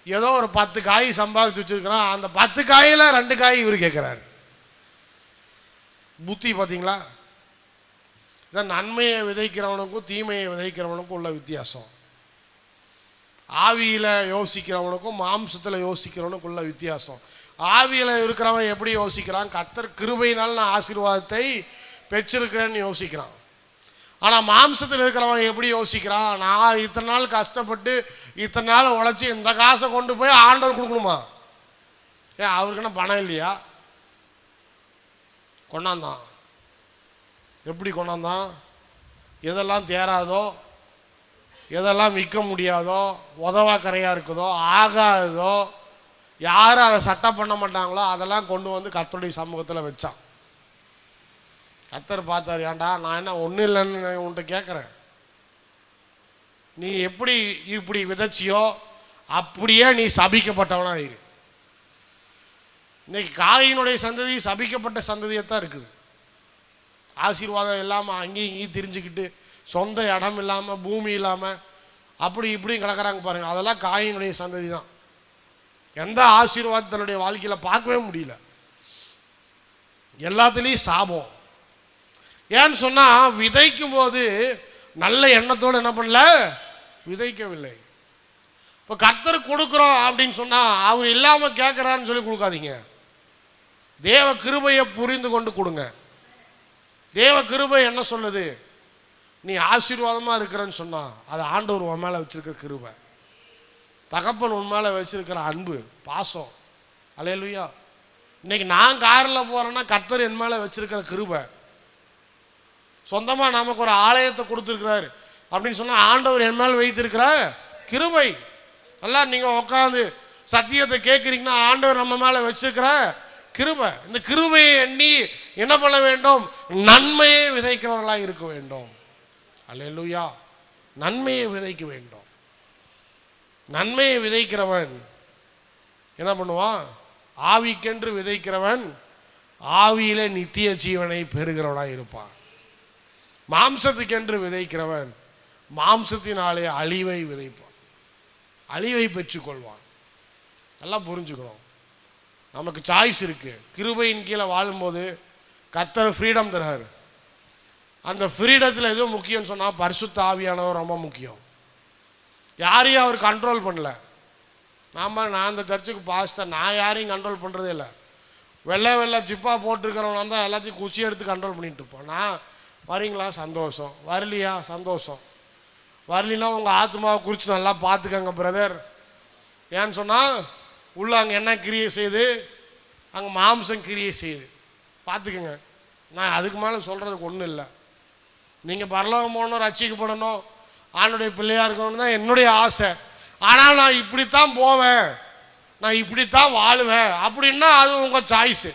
ஏதோ ஒரு 10 காய் சம்பாதிச்சு வச்சுருக்கிறான். அந்த 10 காயில் 2 காய் இவர் கேட்குறாரு. புத்தி பார்த்தீங்களா? இதான் நன்மையை விதைக்கிறவனுக்கும் தீமையை விதைக்கிறவனுக்கும் உள்ள வித்தியாசம். ஆவியில் யோசிக்கிறவனுக்கும் மாம்சத்தில் யோசிக்கிறவனுக்கும் உள்ள வித்தியாசம். ஆவியில் இருக்கிறவன் எப்படி யோசிக்கிறான்? கர்த்தர் கிருபையினால் நான் ஆசீர்வாதத்தை பெற்றிருக்கிறேன்னு யோசிக்கிறான். ஆனால் மாம்சத்தில் இருக்கிறவன் எப்படி யோசிக்கிறான்? நான் இத்தனை நாள் கஷ்டப்பட்டு இத்தனை நாள் உழைச்சி இந்த காசை கொண்டு போய் ஆண்டவர் கொடுக்கணுமா? ஏன் அவருக்குன்னா பணம் இல்லையா? கொண்டாந்தான். எப்படி கொண்டாந்தான்? எதெல்லாம் தேராதோ, எதெல்லாம் விற்க முடியாதோ, உதவாக்கரையாக இருக்குதோ, ஆகாததோ, யாரும் அதை சட்டம் பண்ண மாட்டாங்களோ அதெல்லாம் கொண்டு வந்து கர்த்தருடைய சமூகத்தில் வச்சான். கர்த்தர் பார்த்தார், ஏன்டா நான் என்ன ஒன்றும் இல்லைன்னு உன்கிட்ட கேட்குறேன், நீ எப்படி இப்படி விதைச்சியோ அப்படியே நீ சபிக்கப்பட்டவனா இரு. இன்னைக்கு காயினுடைய சந்ததி சபிக்கப்பட்ட சந்ததியத்தான் இருக்குது. ஆசீர்வாதம் இல்லாமல் அங்கேயும் இங்கேயும் தெரிஞ்சுக்கிட்டு சொந்த இடம் இல்லாமல் பூமி இல்லாமல் அப்படி இப்படியும் கிடக்கிறாங்க பாருங்கள். அதெல்லாம் காயினுடைய சந்ததி தான். எந்த ஆசீர்வாதத்தினுடைய வாழ்க்கையில் பார்க்கவே முடியல. எல்லாத்துலேயும் சாபம். ஏன்னு சொன்னால் விதைக்கும் போது நல்ல எண்ணத்தோடு என்ன பண்ணல, விதைக்கவில்லை. இப்போ கர்த்தர் கொடுக்குறோம் அப்படின்னு சொன்னால் அவர் இல்லாமல் கேட்குறான்னு சொல்லி கொடுக்காதீங்க. தேவ கிருபையை புரிந்து கொண்டு கொடுங்க. தேவ கிருபை என்ன சொல்லுது? நீ ஆசீர்வாதமாக இருக்கிறன்னு சொன்னால் அது ஆண்டவர் உன் மேலே வச்சிருக்கிற கிருபை, தகப்பன் உன் மேலே வச்சிருக்கிற அன்பு பாசம். அல்லேலூயா. இன்னைக்கு நான் காரில் போகிறேன்னா கர்த்தர் என் மேலே வச்சிருக்கிற கிருபை. சொந்தமாக நமக்கு ஒரு ஆலயத்தை கொடுத்துருக்கிறாரு அப்படின்னு சொன்னால் ஆண்டவர் என் மேலே வைத்திருக்கிற கிருபை. எல்லாம் நீங்கள் உட்காந்து சத்தியத்தை கேட்குறீங்கன்னா ஆண்டவர் நம்ம மேலே வச்சிருக்கிற கிருபை. இந்த கிருபையை எண்ணி என்ன பண்ண வேண்டும்? நன்மையை விதைக்கிறவர்களாக இருக்க வேண்டும். அல்லேலூயா. நன்மையை விதைக்க வேண்டும். நன்மையை விதைக்கிறவன் என்ன பண்ணுவான்? ஆவிக்கென்று விதைக்கிறவன் ஆவியிலே நித்திய ஜீவனை பெறுகிறவனாக இருப்பான். மாம்சத்துக்கென்று விதைக்கிறவன் மாம்சத்தினாலே அழிவை விதைப்பான், அழிவை பெற்றுக்கொள்வான். எல்லாம் புரிஞ்சுக்கணும். நமக்கு சாய்ஸ் இருக்குது. கிருபையின் கீழே வாழும்போது கர்த்தர் ஃப்ரீடம் தராரு. அந்த ஃப்ரீடத்தில் எதுவும் முக்கியம்னு சொன்னால் பரிசுத்த ஆவியானவர் ரொம்ப முக்கியம். யாரையும் அவர் கண்ட்ரோல் பண்ணல. நான் அந்த சர்ச்சுக்கு பாஸ்டர், நான் யாரையும் கண்ட்ரோல் பண்ணுறதே இல்லை. வெள்ளை ஜிப்பா போட்டிருக்கிறவனா தான் எல்லாத்தையும் குச்சி எடுத்து கண்ட்ரோல் பண்ணிட்டு இருப்போம். நான் வரீங்களா சந்தோஷம், வரலையா சந்தோஷம், வரலினா உங்கள் ஆத்மாவை குறித்து நல்லா பார்த்துக்கங்க பிரதர். ஏன்னு சொன்னால் உள்ள அங்கே என்ன கிரியை செய்யுது? அங்கே மாம்சம் கிரியை செய்யுது, பார்த்துக்குங்க. நான் அதுக்கு மேலே சொல்கிறதுக்கு ஒன்றும் இல்லை. நீங்கள் பரலோகம் போகணும், ரட்சிக்கப்படணும், ஆண்டுடைய பிள்ளையாக இருக்கணும்னு தான் என்னுடைய ஆசை. ஆனால் நான் இப்படித்தான் போவேன், நான் இப்படித்தான் வாழுவேன் அப்படின்னா அது உங்கள் சாய்ஸு.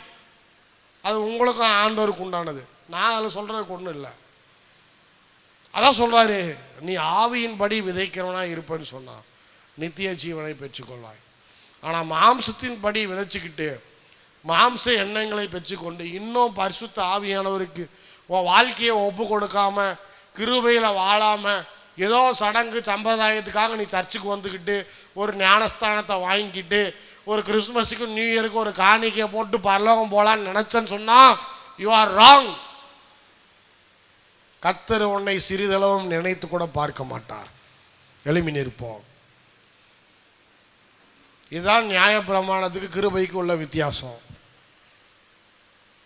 அது உங்களுக்கும் ஆண்டவருக்கு உண்டானது. நான் அதில் சொல்கிறதுக்கு ஒன்றும் இல்லை. அதான் சொல்கிறாரு, நீ ஆவியின்படி விதைக்கிறவனாக இருப்பேன்னு சொன்னான் நித்திய ஜீவனை பெற்றுக்கொள்வாய். ஆனால் மாம்சத்தின் படி விதைச்சிக்கிட்டு மாம்ச எண்ணங்களை பெற்றுக்கொண்டு இன்னும் பரிசுத்த ஆவியானவருக்கு உன் வாழ்க்கையை ஒப்பு கொடுக்காம கிருபையில் வாழாமல் ஏதோ சடங்கு சம்பிரதாயத்துக்காக நீ சர்ச்சுக்கு வந்துக்கிட்டு ஒரு ஞானஸ்தானத்தை வாங்கிக்கிட்டு ஒரு கிறிஸ்மஸுக்கு நியூ இயருக்கு ஒரு காணிக்கையை போட்டு பரலோகம் போகலான்னு நினச்சேன்னு சொன்னால் யூ ஆர் ராங். கர்த்தர் உன்னை சிறிதளவும் நினைத்து கூட பார்க்க மாட்டார். எழுப்பி நிற்போம். இதுதான் நியாயப்பிரமாணத்துக்கு கிருபைக்கு உள்ள வித்தியாசம்.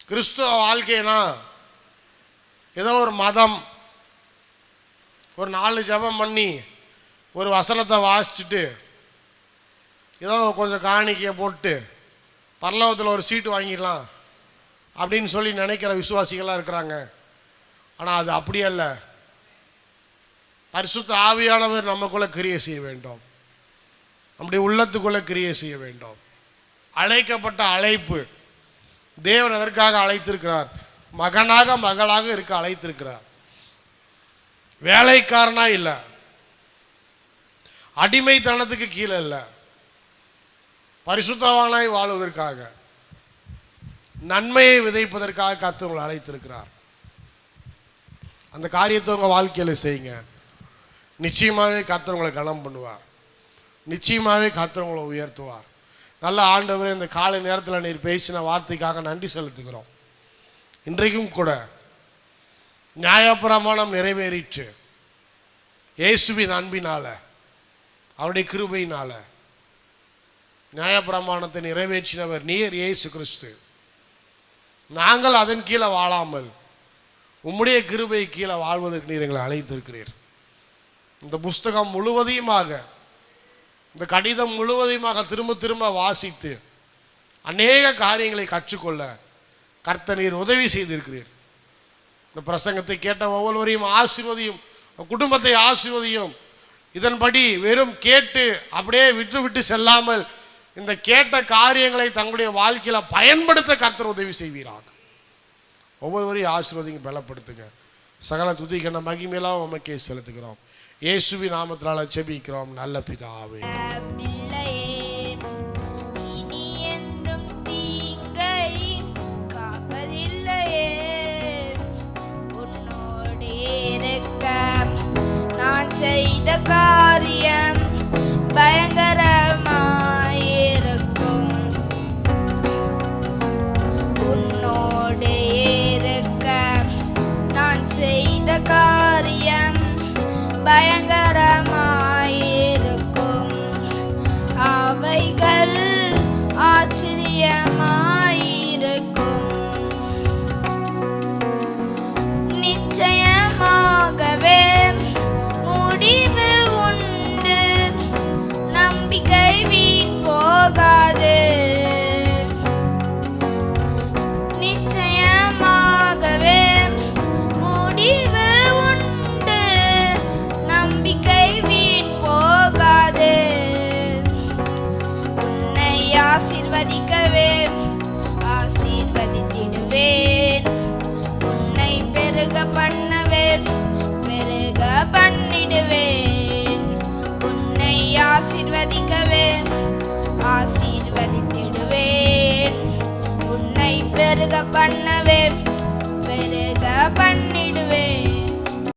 கிறிஸ்துவ வாழ்க்கைனா ஏதோ ஒரு மதம், ஒரு 4 ஜெபம் பண்ணி ஒரு வசனத்தை வாசிச்சுட்டு ஏதோ கொஞ்சம் காணிக்கையை போட்டு பரலோகத்தில் ஒரு சீட்டு வாங்கிடலாம் அப்படின்னு சொல்லி நினைக்கிற விசுவாசிகளாக இருக்கிறாங்க. ஆனால் அது அப்படியே இல்லை. பரிசுத்த ஆவியானவர் நமக்குள்ளே கிரியை செய்ய வேண்டும், நம்முடைய உள்ளத்துக்குள்ளே கிரியை செய்ய வேண்டும். அழைக்கப்பட்ட அழைப்பு தேவன் எதற்காக அழைத்திருக்கிறார்? மகனாக மகளாக இருக்க அழைத்திருக்கிறார். வேலைக்காரனா இல்லை, அடிமைத்தனத்துக்கு கீழே இல்லை, பரிசுத்தவானாய் வாழுவதற்காக நன்மையை விதைப்பதற்காக கர்த்தர் உங்களை அழைத்திருக்கிறார். அந்த காரியத்தை உங்கள் வாழ்க்கையில் செய்யுங்க. நிச்சயமாகவே கர்த்தர் உங்களை கனம் பண்ணுவார். நிச்சயமாகவே கர்த்தர் உங்களை உயர்த்துவார். நல்ல ஆண்டவரே, இந்த காலை நேரத்தில் நீர் பேசின வார்த்தைக்காக நன்றி செலுத்துகிறோம். இன்றைக்கும் கூட நியாயப்பிரமாணம் நிறைவேறிற்று. இயேசுவின் அன்பினால, அவருடைய கிருபையினால நியாயப்பிரமாணத்தை நிறைவேற்றினவர் நீர் இயேசு கிறிஸ்து. நாங்கள் அதன் கீழே வாழாமல் உம்முடைய கிருபை கீழே வாழ்வதற்கு நீர் எங்களை அழைத்திருக்கிறீர். இந்த புஸ்தகம் முழுவதையுமாக, இந்த கடிதம் முழுவதையுமாக திரும்ப திரும்ப வாசித்து அநேக காரியங்களை கற்றுக்கொள்ள கர்த்தர் நீர் உதவி செய்திருக்கிறீர். இந்த பிரசங்கத்தை கேட்ட ஒவ்வொருவரையும் ஆசீர்வதியும், குடும்பத்தை ஆசீர்வதியும். இதன்படி வெறும் கேட்டு அப்படியே விட்டு செல்லாமல் இந்த கேட்ட காரியங்களை தங்களுடைய வாழ்க்கையில் பயன்படுத்த கர்த்தர் உதவி செய்வீராக. ஒவ்வொருவரையும் ஆசீர்வதிங்க, பலப்படுத்துங்க. சகல துதிக்கின்ற மகிமையெல்லாம் உமக்கே செலுத்துகிறோம். இயேசுவின் நாமத்தினால ஜெபிக்கிறோம் நல்ல பிதாவே.